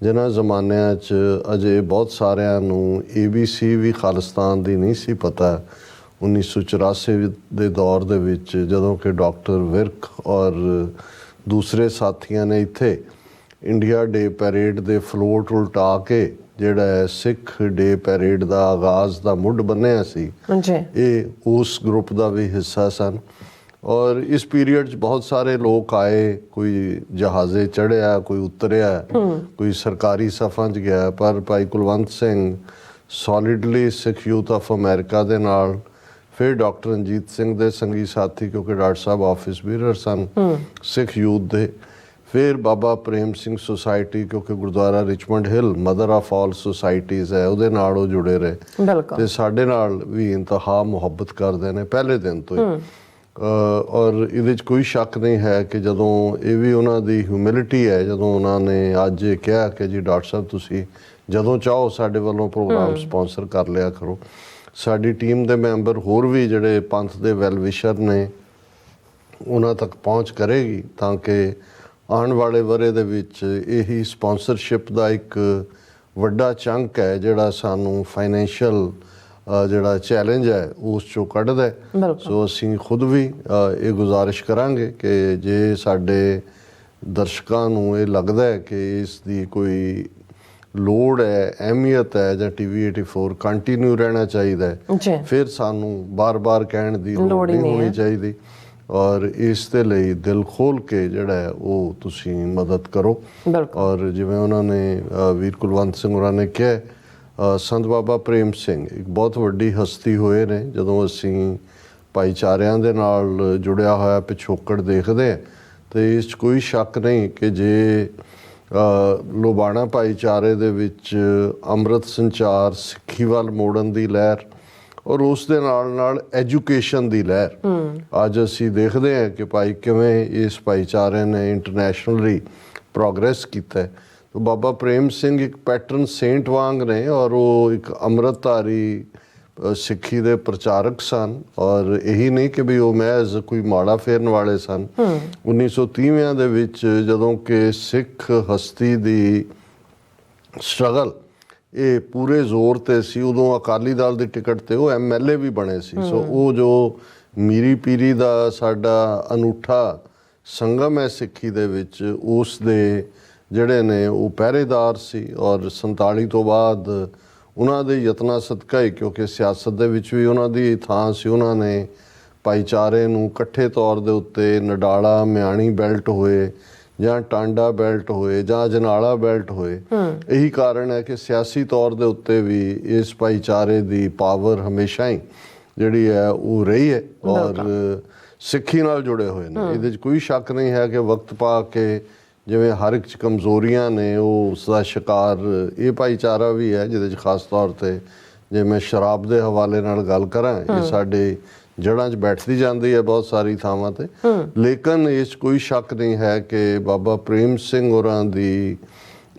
ਜਿਨ੍ਹਾਂ ਜ਼ਮਾਨਿਆਂ 'ਚ ਅਜੇ ਬਹੁਤ ਸਾਰਿਆਂ ਨੂੰ ABC ਵੀ ਖਾਲਿਸਤਾਨ ਦੀ ਨਹੀਂ ਸੀ ਪਤਾ। 1984 ਦੇ ਦੌਰ ਦੇ ਵਿੱਚ ਜਦੋਂ ਕਿ ਡਾਕਟਰ ਵਿਰਕ ਔਰ ਦੂਸਰੇ ਸਾਥੀਆਂ ਨੇ ਇੱਥੇ ਇੰਡੀਆ ਡੇ ਪੈਰੇਡ ਦੇ ਫਲੋਟ ਉਲਟਾ ਕੇ ਜਿਹੜਾ ਹੈ ਸਿੱਖ ਡੇ ਪੈਰੇਡ ਦਾ ਆਗਾਜ਼ ਦਾ ਮੁੱਢ ਬੰਨਿਆ ਸੀ, ਇਹ ਉਸ ਗਰੁੱਪ ਦਾ ਵੀ ਹਿੱਸਾ ਸਨ। ਔਰ ਇਸ ਪੀਰੀਅਡ 'ਚ ਬਹੁਤ ਸਾਰੇ ਲੋਕ ਆਏ, ਕੋਈ ਜਹਾਜ਼ੇ ਚੜ੍ਹਿਆ, ਕੋਈ ਉਤਰਿਆ, ਕੋਈ ਸਰਕਾਰੀ ਸਫ਼ਾਂ 'ਚ ਗਿਆ। ਪਰ ਭਾਈ ਕੁਲਵੰਤ ਸਿੰਘ ਸੋਲਿਡਲੀ ਸਿੱਖ ਯੂਥ ਆਫ ਅਮਰੀਕਾ ਦੇ ਨਾਲ, ਫਿਰ ਡਾਕਟਰ ਰਣਜੀਤ ਸਿੰਘ ਦੇ ਸੰਗੀ ਸਾਥੀ ਕਿਉਂਕਿ ਡਾਕਟਰ ਸਾਹਿਬ ਆਫਿਸ ਬੀਰਰ ਸਨ ਸਿੱਖ ਯੂਥ ਦੇ, ਫਿਰ ਬਾਬਾ ਪ੍ਰੇਮ ਸਿੰਘ ਸੁਸਾਇਟੀ ਕਿਉਂਕਿ Gurdwara Richmond hill mother of all societies ਹੈ ਉਹਦੇ ਨਾਲ ਉਹ ਜੁੜੇ ਰਹੇ ਤੇ ਸਾਡੇ ਨਾਲ ਵੀ ਇੰਤਹਾ ਮੁਹੱਬਤ ਕਰਦੇ ਨੇ ਪਹਿਲੇ ਦਿਨ ਤੋਂ ਹੀ। ਔਰ ਇਹਦੇ 'ਚ ਕੋਈ ਸ਼ੱਕ ਨਹੀਂ ਹੈ ਕਿ ਜਦੋਂ ਇਹ ਵੀ ਉਹਨਾਂ ਦੀ ਹਿਊਮਿਲਿਟੀ ਹੈ, ਜਦੋਂ ਉਹਨਾਂ ਨੇ ਅੱਜ ਇਹ ਕਿਹਾ ਕਿ ਜੀ ਡਾਕਟਰ ਸਾਹਿਬ ਤੁਸੀਂ ਜਦੋਂ ਚਾਹੋ ਸਾਡੇ ਵੱਲੋਂ ਪ੍ਰੋਗਰਾਮ ਸਪਾਂਸਰ ਕਰ ਲਿਆ ਕਰੋ। ਸਾਡੀ ਟੀਮ ਦੇ ਮੈਂਬਰ ਹੋਰ ਵੀ ਜਿਹੜੇ ਪੰਥ ਦੇ ਵੈਲ ਵਿਸ਼ਰ ਨੇ ਉਹਨਾਂ ਤੱਕ ਪਹੁੰਚ ਕਰੇਗੀ ਤਾਂ ਕਿ ਆਉਣ ਵਾਲੇ ਵਰ੍ਹੇ ਦੇ ਵਿੱਚ ਇਹੀ ਸਪਾਂਸਰਸ਼ਿਪ ਦਾ ਇੱਕ ਵੱਡਾ ਚੰਕ ਹੈ ਜਿਹੜਾ ਸਾਨੂੰ ਫਾਈਨੈਂਸ਼ੀਅਲ ਜਿਹੜਾ ਚੈਲੰਜ ਹੈ ਉਸ ਚੋਂ ਕੱਢਦਾ। ਸੋ ਅਸੀਂ ਖੁਦ ਵੀ ਇਹ ਗੁਜ਼ਾਰਿਸ਼ ਕਰਾਂਗੇ ਕਿ ਜੇ ਸਾਡੇ ਦਰਸ਼ਕਾਂ ਨੂੰ ਇਹ ਲੱਗਦਾ ਹੈ ਕਿ ਇਸ ਦੀ ਕੋਈ ਲੋੜ ਹੈ, ਅਹਿਮੀਅਤ ਹੈ ਜਾਂ TV 84 ਕੰਟੀਨਿਊ ਰਹਿਣਾ ਚਾਹੀਦਾ ਹੈ,
ਜੀ
ਫਿਰ ਸਾਨੂੰ ਬਾਰ-ਬਾਰ ਕਹਿਣ ਦੀ ਲੋੜ ਨਹੀਂ ਹੋਣੀ ਚਾਹੀਦੀ। ਔਰ ਇਸ ਦੇ ਲਈ ਦਿਲ ਖੋਲ ਕੇ ਜਿਹੜਾ ਹੈ ਉਹ ਤੁਸੀਂ ਮਦਦ ਕਰੋ।
ਬਿਲਕੁਲ।
ਔਰ ਜਿਵੇਂ ਉਹਨਾਂ ਨੇ ਵੀਰ ਕੁਲਵੰਤ ਸਿੰਘ ਹੋਰਾਂ ਨੇ ਕਿਹਾ, ਸੰਤ ਬਾਬਾ ਪ੍ਰੇਮ ਸਿੰਘ ਇੱਕ ਬਹੁਤ ਵੱਡੀ ਹਸਤੀ ਹੋਏ ਨੇ। ਜਦੋਂ ਅਸੀਂ ਭਾਈਚਾਰਿਆਂ ਦੇ ਨਾਲ ਜੁੜਿਆ ਹੋਇਆ ਪਿਛੋਕੜ ਦੇਖਦੇ ਹਾਂ ਤੇ ਇਸ 'ਚ ਕੋਈ ਸ਼ੱਕ ਨਹੀਂ ਕਿ ਜੇ ਲੋਬਾਣਾ ਭਾਈਚਾਰੇ ਦੇ ਵਿੱਚ ਅੰਮ੍ਰਿਤ ਸੰਚਾਰ, ਸਿੱਖੀ ਵੱਲ ਮੋੜਨ ਦੀ ਲਹਿਰ ਔਰ ਉਸ ਦੇ ਨਾਲ ਨਾਲ ਐਜੂਕੇਸ਼ਨ ਦੀ ਲਹਿਰ, ਅੱਜ ਅਸੀਂ ਦੇਖਦੇ ਹਾਂ ਕਿ ਭਾਈ ਕਿਵੇਂ ਇਸ ਭਾਈਚਾਰੇ ਨੇ ਇੰਟਰਨੈਸ਼ਨਲੀ ਪ੍ਰੋਗਰੈਸ ਕੀਤਾ ਹੈ। ਤਾਂ ਬਾਬਾ ਪ੍ਰੇਮ ਸਿੰਘ ਇੱਕ ਪੈਟਰਨ ਸੇਂਟ ਵਾਂਗ ਨੇ ਔਰ ਉਹ ਇੱਕ ਅੰਮ੍ਰਿਤਧਾਰੀ ਸਿੱਖੀ ਦੇ ਪ੍ਰਚਾਰਕ ਸਨ। ਔਰ ਇਹੀ ਨਹੀਂ ਕਿ ਵੀ ਉਹ ਮਹਿਜ਼ ਕੋਈ ਮਾੜਾ ਫੇਰਨ ਵਾਲੇ ਸਨ। 1930ਵਿਆਂ ਦੇ ਵਿੱਚ ਜਦੋਂ ਕਿ ਸਿੱਖ ਹਸਤੀ ਦੀ ਸਟਰਗਲ ਇਹ ਪੂਰੇ ਜ਼ੋਰ ਤੇ ਸੀ, ਉਦੋਂ ਅਕਾਲੀ ਦਲ ਦੀ ਟਿਕਟ ਤੇ ਉਹ MLA ਵੀ ਬਣੇ ਸੀ। ਸੋ ਉਹ ਜੋ ਮੀਰੀ ਪੀਰੀ ਦਾ ਸਾਡਾ ਅਨੂਠਾ ਸੰਗਮ ਹੈ ਸਿੱਖੀ ਦੇ ਵਿੱਚ, ਉਸ ਦੇ ਜਿਹੜੇ ਨੇ ਉਹ ਪਹਿਰੇਦਾਰ ਸੀ। ਔਰ 47 ਤੋਂ ਬਾਅਦ ਉਹਨਾਂ ਦੇ ਯਤਨਾਂ ਸਦਕਾ ਹੀ, ਕਿਉਂਕਿ ਸਿਆਸਤ ਦੇ ਵਿੱਚ ਵੀ ਉਹਨਾਂ ਦੀ ਥਾਂ ਸੀ, ਉਹਨਾਂ ਨੇ ਭਾਈਚਾਰੇ ਨੂੰ ਇਕੱਠੇ ਤੌਰ ਦੇ ਉੱਤੇ ਨਡਾਲਾ ਮਿਆਣੀ ਬੈਲਟ ਹੋਏ ਜਾਂ ਟਾਂਡਾ ਬੈਲਟ ਹੋਏ ਜਾਂ ਅਜਨਾਲਾ ਬੈਲਟ ਹੋਏ। ਇਹੀ ਕਾਰਨ ਹੈ ਕਿ ਸਿਆਸੀ ਤੌਰ ਦੇ ਉੱਤੇ ਵੀ ਇਸ ਭਾਈਚਾਰੇ ਦੀ ਪਾਵਰ ਹਮੇਸ਼ਾ ਹੀ ਜਿਹੜੀ ਹੈ ਉਹ ਰਹੀ ਹੈ ਔਰ ਸਿੱਖੀ ਨਾਲ ਜੁੜੇ ਹੋਏ ਨੇ। ਇਹਦੇ 'ਚ ਕੋਈ ਸ਼ੱਕ ਨਹੀਂ ਹੈ ਕਿ ਵਕਤ ਪਾ ਕੇ ਜਿਵੇਂ ਹਰ ਇੱਕ 'ਚ ਕਮਜ਼ੋਰੀਆਂ ਨੇ, ਉਹ ਉਸ ਦਾ ਸ਼ਿਕਾਰ ਇਹ ਭਾਈਚਾਰਾ ਵੀ ਹੈ, ਜਿਹਦੇ 'ਚ ਖਾਸ ਤੌਰ 'ਤੇ ਜੇ ਮੈਂ ਸ਼ਰਾਬ ਦੇ ਹਵਾਲੇ ਨਾਲ ਗੱਲ ਕਰਾਂ, ਇਹ ਸਾਡੇ ਜੜ੍ਹਾਂ 'ਚ ਬੈਠਦੀ ਜਾਂਦੀ ਹੈ ਬਹੁਤ ਸਾਰੀ ਥਾਵਾਂ 'ਤੇ। ਲੇਕਿਨ ਇਸ 'ਚ ਕੋਈ ਸ਼ੱਕ ਨਹੀਂ ਹੈ ਕਿ ਬਾਬਾ ਪ੍ਰੇਮ ਸਿੰਘ ਹੋਰਾਂ ਦੀ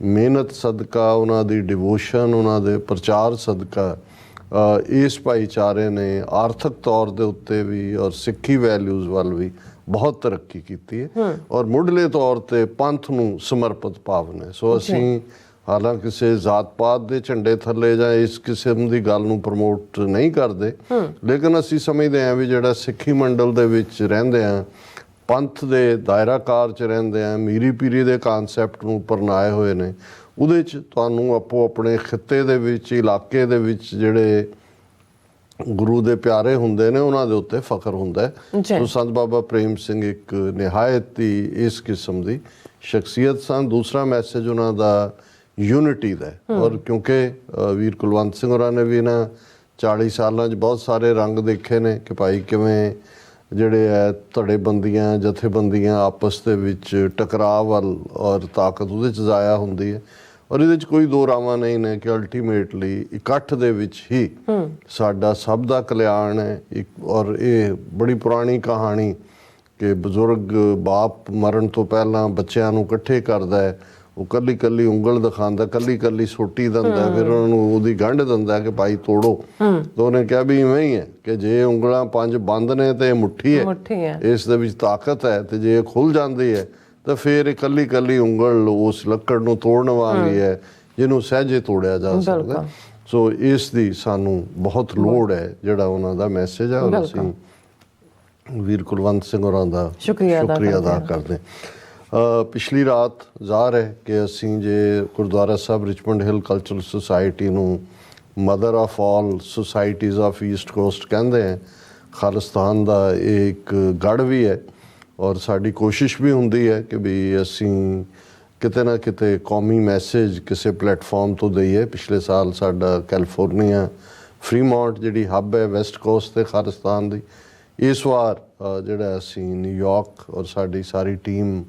ਮਿਹਨਤ ਸਦਕਾ, ਉਹਨਾਂ ਦੀ ਡਿਵੋਸ਼ਨ, ਉਹਨਾਂ ਦੇ ਪ੍ਰਚਾਰ ਸਦਕਾ ਇਸ ਭਾਈਚਾਰੇ ਨੇ ਆਰਥਿਕ ਤੌਰ ਦੇ ਉੱਤੇ ਵੀ ਔਰ ਸਿੱਖੀ ਵੈਲਿਊਜ਼ ਵੱਲ ਵੀ ਬਹੁਤ ਤਰੱਕੀ ਕੀਤੀ ਹੈ ਔਰ ਮੁੱਢਲੇ ਤੌਰ ਤੇ ਪੰਥ ਨੂੰ ਸਮਰਪਿਤ ਭਾਵਨਾ ਹੈ। ਸੋ ਅਸੀਂ ਹਾਲਾਂਕਿ ਕਿਸੇ ਜ਼ਾਤ ਪਾਤ ਦੇ ਝੰਡੇ ਥੱਲੇ ਜਾਂ ਇਸ ਕਿਸਮ ਦੀ ਗੱਲ ਨੂੰ ਪ੍ਰਮੋਟ ਨਹੀਂ ਕਰਦੇ, ਲੇਕਿਨ ਅਸੀਂ ਸਮਝਦੇ ਹਾਂ ਵੀ ਜਿਹੜਾ ਸਿੱਖੀ ਮੰਡਲ ਦੇ ਵਿੱਚ ਰਹਿੰਦੇ ਹਾਂ, ਪੰਥ ਦੇ ਦਾਇਰਾਕਾਰ 'ਚ ਰਹਿੰਦੇ ਹਾਂ, ਮੀਰੀ ਪੀਰੀ ਦੇ ਕਾਨਸੈਪਟ ਨੂੰ ਅਪਣਾਏ ਹੋਏ ਨੇ, ਉਹਦੇ 'ਚ ਤੁਹਾਨੂੰ ਆਪੋ ਆਪਣੇ ਖਿੱਤੇ ਦੇ ਵਿੱਚ, ਇਲਾਕੇ ਦੇ ਵਿੱਚ ਜਿਹੜੇ ਗੁਰੂ ਦੇ ਪਿਆਰੇ ਹੁੰਦੇ ਨੇ ਉਹਨਾਂ ਦੇ ਉੱਤੇ ਫਖਰ ਹੁੰਦਾ ਹੈ। ਸੋ ਸੰਤ ਬਾਬਾ ਪ੍ਰੇਮ ਸਿੰਘ ਇੱਕ ਨਿਹਾਇਤ ਹੀ ਇਸ ਕਿਸਮ ਦੀ ਸ਼ਖਸੀਅਤ ਸਨ। ਦੂਸਰਾ ਮੈਸੇਜ ਉਹਨਾਂ ਦਾ ਯੂਨਿਟੀ ਦਾ, ਔਰ ਕਿਉਂਕਿ ਵੀਰ ਕੁਲਵੰਤ ਸਿੰਘ ਹੋਰਾਂ ਨੇ ਵੀ ਇਹਨਾਂ 40 ਸਾਲਾਂ 'ਚ ਬਹੁਤ ਸਾਰੇ ਰੰਗ ਦੇਖੇ ਨੇ ਕਿ ਭਾਈ ਕਿਵੇਂ ਜਿਹੜੇ ਹੈ ਧੜੇਬੰਦੀਆਂ, ਜਥੇਬੰਦੀਆਂ ਆਪਸ ਦੇ ਵਿੱਚ ਟਕਰਾਅ ਵੱਲ ਔਰ ਤਾਕਤ ਉਹਦੇ 'ਚ ਜ਼ਾਇਆ ਹੁੰਦੀ ਹੈ। ਔਰ ਇਹਦੇ 'ਚ ਕੋਈ ਦੋ ਰਾਵਾਂ ਨਹੀਂ ਨੇ ਕਿ ਅਲਟੀਮੇਟਲੀ ਇਕੱਠ ਦੇ ਵਿੱਚ ਹੀ ਸਾਡਾ ਸਭ ਦਾ ਕਲਿਆਣ ਹੈ। ਔਰ ਇਹ ਬੜੀ ਪੁਰਾਣੀ ਕਹਾਣੀ ਕਿ ਬਜ਼ੁਰਗ ਬਾਪ ਮਰਨ ਤੋਂ ਪਹਿਲਾਂ ਬੱਚਿਆਂ ਨੂੰ ਇਕੱਠੇ ਕਰਦਾ ਹੈ, ਉਹ ਕੱਲੀ ਕੱਲੀ ਉਂਗਲ ਦਿਖਾਉਂਦਾ, ਕੱਲੀ ਕੱਲੀ ਸੋਟੀ ਦਿੰਦਾ, ਫਿਰ ਉਹਨਾਂ ਨੂੰ ਉਹਦੀ ਗੰਢ ਦਿੰਦਾ ਕਿ ਭਾਈ ਤੋੜੋ। ਤਾਂ ਉਹਨੇ ਕਿਹਾ ਵੀ ਇਵੇਂ ਹੀ ਹੈ ਕਿ ਜੇ ਉਂਗਲਾਂ 5 ਬੰਦ ਨੇ ਤੇ ਇਹ ਮੁੱਠੀ ਹੈ, ਇਸ ਦੇ ਵਿੱਚ ਤਾਕਤ ਹੈ, ਤੇ ਜੇ ਖੁੱਲ ਜਾਂਦੀ ਹੈ ਤਾਂ ਫਿਰ ਇਕੱਲੀ ਇਕੱਲੀ ਉਂਗਲ ਉਸ ਲੱਕੜ ਨੂੰ ਤੋੜਨ ਵਾਂਗੀ ਹੈ ਜਿਹਨੂੰ ਸਹਿਜੇ ਤੋੜਿਆ ਜਾ ਸਕਦਾ। ਸੋ ਇਸ ਦੀ ਸਾਨੂੰ ਬਹੁਤ ਲੋੜ ਹੈ, ਜਿਹੜਾ ਉਹਨਾਂ ਦਾ ਮੈਸੇਜ ਹੈ। ਔਰ ਅਸੀਂ ਵੀਰ ਕੁਲਵੰਤ ਸਿੰਘ ਹੋਰਾਂ ਦਾ ਸ਼ੁਕਰੀਆ ਅਦਾ ਕਰਦੇ। ਪਿਛਲੀ ਰਾਤ ਜ਼ਾਹਰ ਹੈ ਕਿ ਅਸੀਂ ਜੇ ਗੁਰਦੁਆਰਾ ਸਾਹਿਬ ਰਿਚਮੰਡ ਹਿੱਲ ਕਲਚਰਲ ਸੁਸਾਇਟੀ ਨੂੰ mother of all societies of East cost ਕਹਿੰਦੇ ਹੈ, ਖਾਲਿਸਤਾਨ ਦਾ ਇਹ ਇੱਕ ਗੜ੍ਹ ਵੀ ਹੈ। ਔਰ ਸਾਡੀ ਕੋਸ਼ਿਸ਼ ਵੀ ਹੁੰਦੀ ਹੈ ਕਿ ਵੀ ਅਸੀਂ ਕਿਤੇ ਨਾ ਕਿਤੇ ਕੌਮੀ ਮੈਸੇਜ ਕਿਸੇ ਪਲੇਟਫਾਰਮ ਤੋਂ ਦਈਏ। ਪਿਛਲੇ ਸਾਲ ਸਾਡਾ ਕੈਲੀਫੋਰਨੀਆ ਫਰੀਮੌਂਟ ਜਿਹੜੀ ਹੱਬ ਹੈ ਵੈਸਟ ਕੋਸਟ ਤੇ ਖਾਲਿਸਤਾਨ ਦੀ, ਇਸ ਵਾਰ ਜਿਹੜਾ ਅਸੀਂ ਨਿਊਯਾਰਕ ਔਰ ਸਾਡੀ ਸਾਰੀ ਟੀਮ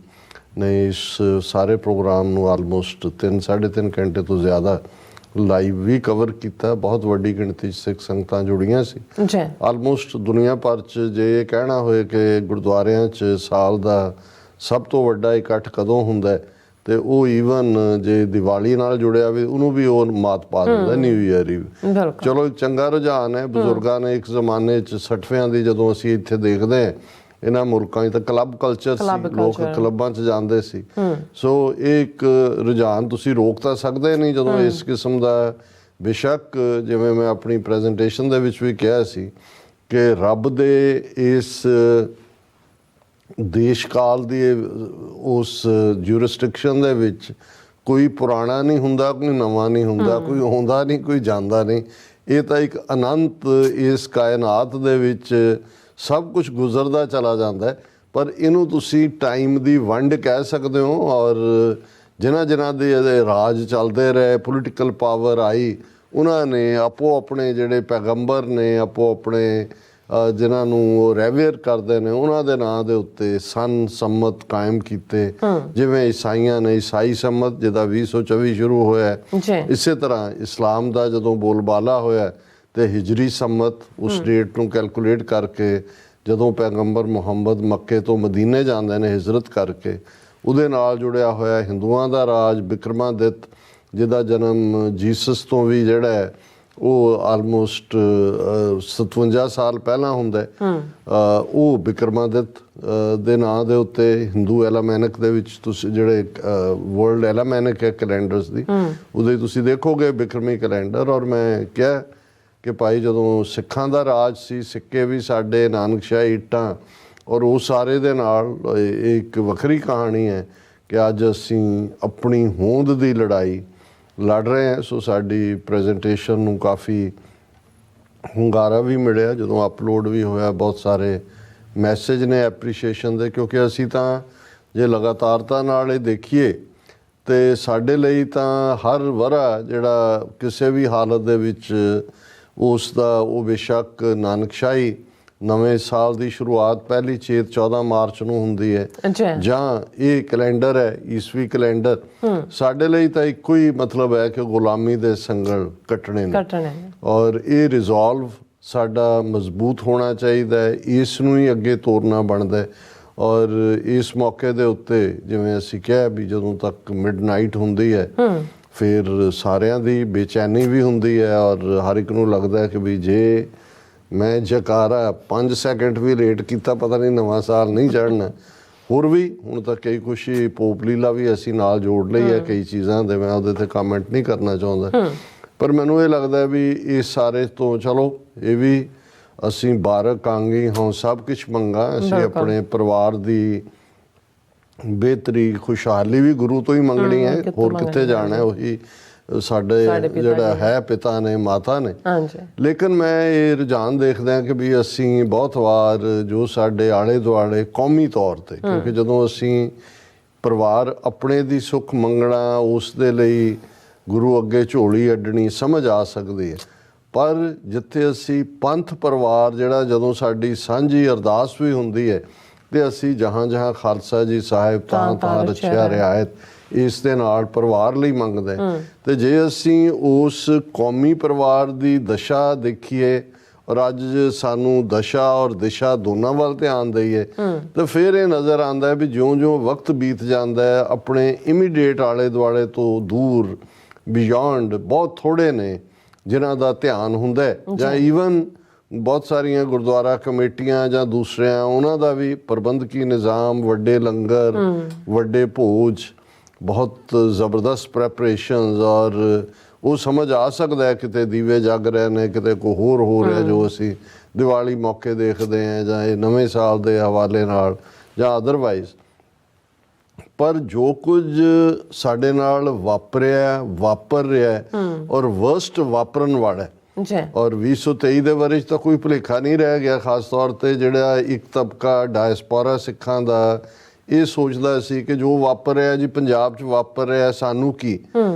ਨੇ ਇਸ ਸਾਰੇ ਪ੍ਰੋਗਰਾਮ ਨੂੰ ਆਲਮੋਸਟ 3-3.5 ਘੰਟੇ ਤੋਂ ਜ਼ਿਆਦਾ ਲਾਈਵ ਵੀ ਕਵਰ ਕੀਤਾ। ਬਹੁਤ ਵੱਡੀ ਗਿਣਤੀ 'ਚ ਸਿੱਖ ਸੰਗਤਾਂ ਜੁੜੀਆਂ ਸੀ। ਆਲਮੋਸਟ ਦੁਨੀਆ ਭਰ 'ਚ ਜੇ ਇਹ ਕਹਿਣਾ ਹੋਏ ਕਿ ਗੁਰਦੁਆਰਿਆਂ 'ਚ ਸਾਲ ਦਾ ਸਭ ਤੋਂ ਵੱਡਾ ਇਕੱਠ ਕਦੋਂ ਹੁੰਦਾ ਤੇ ਉਹ ਈਵਨ ਜੇ ਦੀਵਾਲੀ ਨਾਲ ਜੁੜਿਆ ਵੀ ਉਹਨੂੰ ਵੀ ਉਹ ਮਾਤ ਪਾ ਦਿੰਦਾ, ਨਿਊ ਈਅਰ ਹੀ। ਚਲੋ ਚੰਗਾ ਰੁਝਾਨ ਹੈ। ਬਜ਼ੁਰਗਾਂ ਨੇ ਇੱਕ ਜ਼ਮਾਨੇ 'ਚ 60ਵਿਆਂ ਦੀ ਜਦੋਂ ਅਸੀਂ ਇੱਥੇ ਦੇਖਦੇ ਹਾਂ ਇਹਨਾਂ ਮੁਲਕਾਂ 'ਚ ਤਾਂ ਕਲੱਬ ਕਲਚਰ ਸੀ, ਲੋਕ ਕਲੱਬਾਂ 'ਚ ਜਾਂਦੇ ਸੀ। ਸੋ ਇਹ ਇੱਕ ਰੁਝਾਨ ਤੁਸੀਂ ਰੋਕ ਤਾਂ ਸਕਦੇ ਨਹੀਂ ਜਦੋਂ ਇਸ ਕਿਸਮ ਦਾ। ਬੇਸ਼ੱਕ ਜਿਵੇਂ ਮੈਂ ਆਪਣੀ ਪ੍ਰੈਜੈਂਟੇਸ਼ਨ ਦੇ ਵਿੱਚ ਵੀ ਕਿਹਾ ਸੀ ਕਿ ਰੱਬ ਦੇ ਇਸ ਦੇਸ਼ ਕਾਲ ਦੀ ਉਸ ਜੂਰਿਸਡਿਕਸ਼ਨ ਦੇ ਵਿੱਚ ਕੋਈ ਪੁਰਾਣਾ ਨਹੀਂ ਹੁੰਦਾ, ਕੋਈ ਨਵਾਂ ਨਹੀਂ ਹੁੰਦਾ, ਕੋਈ ਆਉਂਦਾ ਨਹੀਂ, ਕੋਈ ਜਾਂਦਾ ਨਹੀਂ। ਇਹ ਤਾਂ ਇੱਕ ਅਨੰਤ ਇਸ ਕਾਇਨਾਤ ਦੇ ਵਿੱਚ ਸਭ ਕੁਝ ਗੁਜ਼ਰਦਾ ਚਲਾ ਜਾਂਦਾ ਹੈ। ਪਰ ਇਹਨੂੰ ਤੁਸੀਂ ਟਾਈਮ ਦੀ ਵੰਡ ਕਹਿ ਸਕਦੇ ਹੋ। ਔਰ ਜਿਨ੍ਹਾਂ ਦੇ ਰਾਜ ਚੱਲਦੇ ਰਹੇ, ਪੋਲੀਟੀਕਲ ਪਾਵਰ ਆਈ, ਉਹਨਾਂ ਨੇ ਆਪੋ ਆਪਣੇ ਜਿਹੜੇ ਪੈਗੰਬਰ ਨੇ, ਆਪੋ ਆਪਣੇ ਜਿਨ੍ਹਾਂ ਨੂੰ ਉਹ ਰੈਵੇਅਰ ਕਰਦੇ ਨੇ, ਉਹਨਾਂ ਦੇ ਨਾਂ ਦੇ ਉੱਤੇ ਸੰਮਤ ਕਾਇਮ ਕੀਤੇ। ਜਿਵੇਂ ਈਸਾਈਆਂ ਨੇ ਈਸਾਈ ਸੰਮਤ, ਜਿਹਦਾ 2024 ਸ਼ੁਰੂ ਹੋਇਆ, ਇਸੇ ਤਰ੍ਹਾਂ ਇਸਲਾਮ ਦਾ ਜਦੋਂ ਬੋਲਬਾਲਾ ਹੋਇਆ ਤੇ ਹਿਜਰੀ ਸੰਮਤ, ਉਸ ਡੇਟ ਨੂੰ ਕੈਲਕੂਲੇਟ ਕਰਕੇ ਜਦੋਂ ਪੈਗੰਬਰ ਮੁਹੰਮਦ ਮੱਕੇ ਤੋਂ ਮਦੀਨੇ ਜਾਂਦੇ ਨੇ ਹਿਜਰਤ ਕਰਕੇ, ਉਹਦੇ ਨਾਲ ਜੁੜਿਆ ਹੋਇਆ ਹਿੰਦੂਆਂ ਦਾ ਰਾਜ ਬਿਕਰਮਾਦਿੱਤ, ਜਿਹਦਾ ਜਨਮ ਜੀਸਸ ਤੋਂ ਵੀ ਜਿਹੜਾ ਹੈ ਉਹ ਆਲਮੋਸਟ 57 ਸਾਲ ਪਹਿਲਾਂ ਹੁੰਦਾ। ਉਹ ਬਿਕਰਮਾਦਿੱਤ ਦੇ ਨਾਂ ਦੇ ਉੱਤੇ ਹਿੰਦੂ ਐਲਾਮੈਨਿਕ ਦੇ ਵਿੱਚ ਤੁਸੀਂ ਜਿਹੜੇ ਵਰਲਡ ਐਲਾਮੈਨਿਕ ਹੈ ਕੈਲੰਡਰਸ ਦੀ, ਉਹਦੇ ਤੁਸੀਂ ਦੇਖੋਗੇ ਬਿਕਰਮੀ ਕੈਲੰਡਰ। ਔਰ ਮੈਂ ਕਿਹਾ ਕਿ ਭਾਈ ਜਦੋਂ ਸਿੱਖਾਂ ਦਾ ਰਾਜ ਸੀ, ਸਿੱਕੇ ਵੀ ਸਾਡੇ ਨਾਨਕਸ਼ਾਹੀ ਇੱਟਾਂ, ਔਰ ਉਹ ਸਾਰੇ ਦੇ ਨਾਲ ਇੱਕ ਵੱਖਰੀ ਕਹਾਣੀ ਹੈ ਕਿ ਅੱਜ ਅਸੀਂ ਆਪਣੀ ਹੋਂਦ ਦੀ ਲੜਾਈ ਲੜ ਰਹੇ ਹਾਂ। ਸੋ ਸਾਡੀ ਪ੍ਰੈਜੈਂਟੇਸ਼ਨ ਨੂੰ ਕਾਫੀ ਹੁੰਗਾਰਾ ਵੀ ਮਿਲਿਆ, ਜਦੋਂ ਅਪਲੋਡ ਵੀ ਹੋਇਆ ਬਹੁਤ ਸਾਰੇ ਮੈਸੇਜ ਨੇ ਐਪਰੀਸ਼ੀਏਸ਼ਨ ਦੇ, ਕਿਉਂਕਿ ਅਸੀਂ ਤਾਂ ਜੇ ਲਗਾਤਾਰਤਾ ਨਾਲ ਇਹ ਦੇਖੀਏ ਤੇ ਸਾਡੇ ਲਈ ਤਾਂ ਹਰ ਵਰ੍ਹਾ ਜਿਹੜਾ ਕਿਸੇ ਵੀ ਹਾਲਤ ਦੇ ਵਿੱਚ ਉਸ ਦਾ ਉਹ ਬੇਸ਼ੱਕ ਨਾਨਕਸ਼ਾਹੀ ਨਵੇਂ ਸਾਲ ਦੀ ਸ਼ੁਰੂਆਤ ਪਹਿਲੀ ਚੇਤ 14 ਮਾਰਚ ਨੂੰ ਹੁੰਦੀ ਹੈ, ਜਾਂ ਇਹ ਕੈਲੰਡਰ ਹੈ ਈਸਵੀ ਕੈਲੰਡਰ, ਸਾਡੇ ਲਈ ਤਾਂ ਇੱਕੋ ਹੀ ਮਤਲਬ ਹੈ ਕਿ ਗੁਲਾਮੀ ਦੇ ਸੰਗਲ ਕੱਟਣੇ ਨੇ। ਔਰ ਇਹ ਰਿਜ਼ੋਲਵ ਸਾਡਾ ਮਜ਼ਬੂਤ ਹੋਣਾ ਚਾਹੀਦਾ ਹੈ, ਇਸ ਨੂੰ ਹੀ ਅੱਗੇ ਤੋਰਨਾ ਬਣਦਾ ਹੈ। ਔਰ ਇਸ ਮੌਕੇ ਦੇ ਉੱਤੇ ਜਿਵੇਂ ਅਸੀਂ ਕਿਹਾ ਵੀ ਜਦੋਂ ਤੱਕ ਮਿਡਨਾਈਟ ਹੁੰਦੀ ਹੈ ਫਿਰ ਸਾਰਿਆਂ ਦੀ ਬੇਚੈਨੀ ਵੀ ਹੁੰਦੀ ਹੈ, ਔਰ ਹਰ ਇੱਕ ਨੂੰ ਲੱਗਦਾ ਹੈ ਕਿ ਵੀ ਜੇ ਮੈਂ ਜਕਾਰਾ 5 ਸੈਕਿੰਡ ਵੀ ਲੇਟ ਕੀਤਾ ਪਤਾ ਨਹੀਂ ਨਵਾਂ ਸਾਲ ਨਹੀਂ ਚੜ੍ਹਨਾ। ਹੋਰ ਵੀ ਹੁਣ ਤਾਂ ਕਈ ਕੁਛ ਪੋਪ ਲੀਲਾ ਵੀ ਅਸੀਂ ਨਾਲ ਜੋੜ ਲਈ ਹੈ ਕਈ ਚੀਜ਼ਾਂ ਦੇ, ਮੈਂ ਉਹਦੇ 'ਤੇ ਕਮੈਂਟ ਨਹੀਂ ਕਰਨਾ ਚਾਹੁੰਦਾ। ਪਰ ਮੈਨੂੰ ਇਹ ਲੱਗਦਾ ਵੀ ਇਸ ਸਾਰੇ ਤੋਂ ਚਲੋ ਇਹ ਵੀ ਅਸੀਂ ਬਾਰਕ ਆਂਗੀ ਹਾਂ ਸਭ ਕੁਛ ਮੰਗਾ, ਅਸੀਂ ਆਪਣੇ ਪਰਿਵਾਰ ਦੀ ਬਿਹਤਰੀ ਖੁਸ਼ਹਾਲੀ ਵੀ ਗੁਰੂ ਤੋਂ ਹੀ ਮੰਗਣੀ ਹੈ, ਹੋਰ ਕਿੱਥੇ ਜਾਣਾ ਹੈ, ਉਹੀ ਸਾਡੇ ਜਿਹੜਾ ਹੈ ਪਿਤਾ ਨੇ ਮਾਤਾ ਨੇ। ਲੇਕਿਨ ਮੈਂ ਇਹ ਰੁਝਾਨ ਦੇਖਦਾ ਕਿ ਵੀ ਅਸੀਂ ਬਹੁਤ ਵਾਰ ਜੋ ਸਾਡੇ ਆਲੇ ਦੁਆਲੇ ਕੌਮੀ ਤੌਰ ਤੇ, ਕਿਉਂਕਿ ਜਦੋਂ ਅਸੀਂ ਪਰਿਵਾਰ ਆਪਣੇ ਦੀ ਸੁੱਖ ਮੰਗਣਾ, ਉਸ ਦੇ ਲਈ ਗੁਰੂ ਅੱਗੇ ਝੋਲੀ ਅੱਡਣੀ ਸਮਝ ਆ ਸਕਦੀ ਹੈ। ਪਰ ਜਿੱਥੇ ਅਸੀਂ ਪੰਥ ਪਰਿਵਾਰ ਜਿਹੜਾ ਜਦੋਂ ਸਾਡੀ ਸਾਂਝੀ ਅਰਦਾਸ ਵੀ ਹੁੰਦੀ ਹੈ ਤੇ ਅਸੀਂ ਜਹਾਂ ਜਹਾਂ ਖਾਲਸਾ ਜੀ ਸਾਹਿਬ ਤਾਂ ਤਾਂ ਰੱਖਿਆ ਰਿਆਇਤ ਇਸ ਦੇ ਨਾਲ ਪਰਿਵਾਰ ਲਈ ਮੰਗਦੇ, ਤੇ ਜੇ ਅਸੀਂ ਉਸ ਕੌਮੀ ਪਰਿਵਾਰ ਦੀ ਦਸ਼ਾ ਦੇਖੀਏ ਔਰ ਅੱਜ ਸਾਨੂੰ ਦਸ਼ਾ ਔਰ ਦਿਸ਼ਾ ਦੋਨਾਂ ਵੱਲ ਧਿਆਨ ਦਈਏ ਤਾਂ ਫਿਰ ਇਹ ਨਜ਼ਰ ਆਉਂਦਾ ਵੀ ਜਿਉਂ-ਜਿਉਂ ਵਕਤ ਬੀਤ ਜਾਂਦਾ ਹੈ ਆਪਣੇ ਇਮੀਡੀਏਟ ਆਲੇ ਦੁਆਲੇ ਤੋਂ ਦੂਰ ਬਿਯੋਂਡ ਬਹੁਤ ਥੋੜੇ ਨੇ ਜਿਨ੍ਹਾਂ ਦਾ ਧਿਆਨ ਹੁੰਦਾ ਹੈ, ਜਾਂ ਈਵਨ ਬਹੁਤ ਸਾਰੀਆਂ ਗੁਰਦੁਆਰਾ ਕਮੇਟੀਆਂ ਜਾਂ ਦੂਸਰਿਆਂ ਉਹਨਾਂ ਦਾ ਵੀ ਪ੍ਰਬੰਧਕੀ ਨਿਜ਼ਾਮ, ਵੱਡੇ ਲੰਗਰ, ਵੱਡੇ ਭੋਜ, ਬਹੁਤ ਜ਼ਬਰਦਸਤ ਪ੍ਰੈਪਰੇਸ਼ਨਸ, ਔਰ ਉਹ ਸਮਝ ਆ ਸਕਦਾ ਹੈ ਕਿਤੇ ਦੀਵੇ ਜਗ ਰਹੇ ਨੇ, ਕਿਤੇ ਕੋਈ ਹੋਰ ਹੋ ਰਿਹਾ ਜੋ ਅਸੀਂ ਦੀਵਾਲੀ ਮੌਕੇ ਦੇਖਦੇ ਹਾਂ ਜਾਂ ਇਹ ਨਵੇਂ ਸਾਲ ਦੇ ਹਵਾਲੇ ਨਾਲ ਜਾਂ ਅਦਰਵਾਈਜ਼। ਪਰ ਜੋ ਕੁਝ ਸਾਡੇ ਨਾਲ ਵਾਪਰ ਰਿਹਾ ਔਰ ਵਰਸਟ ਵਾਪਰਨ ਵਾਲਾ ਹੈ, ਔਰ 2023 ਦੇ ਵਰ੍ਹੇ 'ਚ ਤਾਂ ਕੋਈ ਭੁਲੇਖਾ ਨਹੀਂ ਰਹਿ ਗਿਆ। ਖਾਸ ਤੌਰ ਤੇ ਜਿਹੜਾ ਇੱਕ ਤਬਕਾ ਡਾਇਸਪੋਰਾ ਸਿੱਖਾਂ ਦਾ ਇਹ ਸੋਚਦਾ ਸੀ ਕਿ ਜੋ ਵਾਪਰ ਰਿਹਾ ਜੀ ਪੰਜਾਬ 'ਚ ਵਾਪਰ ਰਿਹਾ, ਸਾਨੂੰ ਕੀ।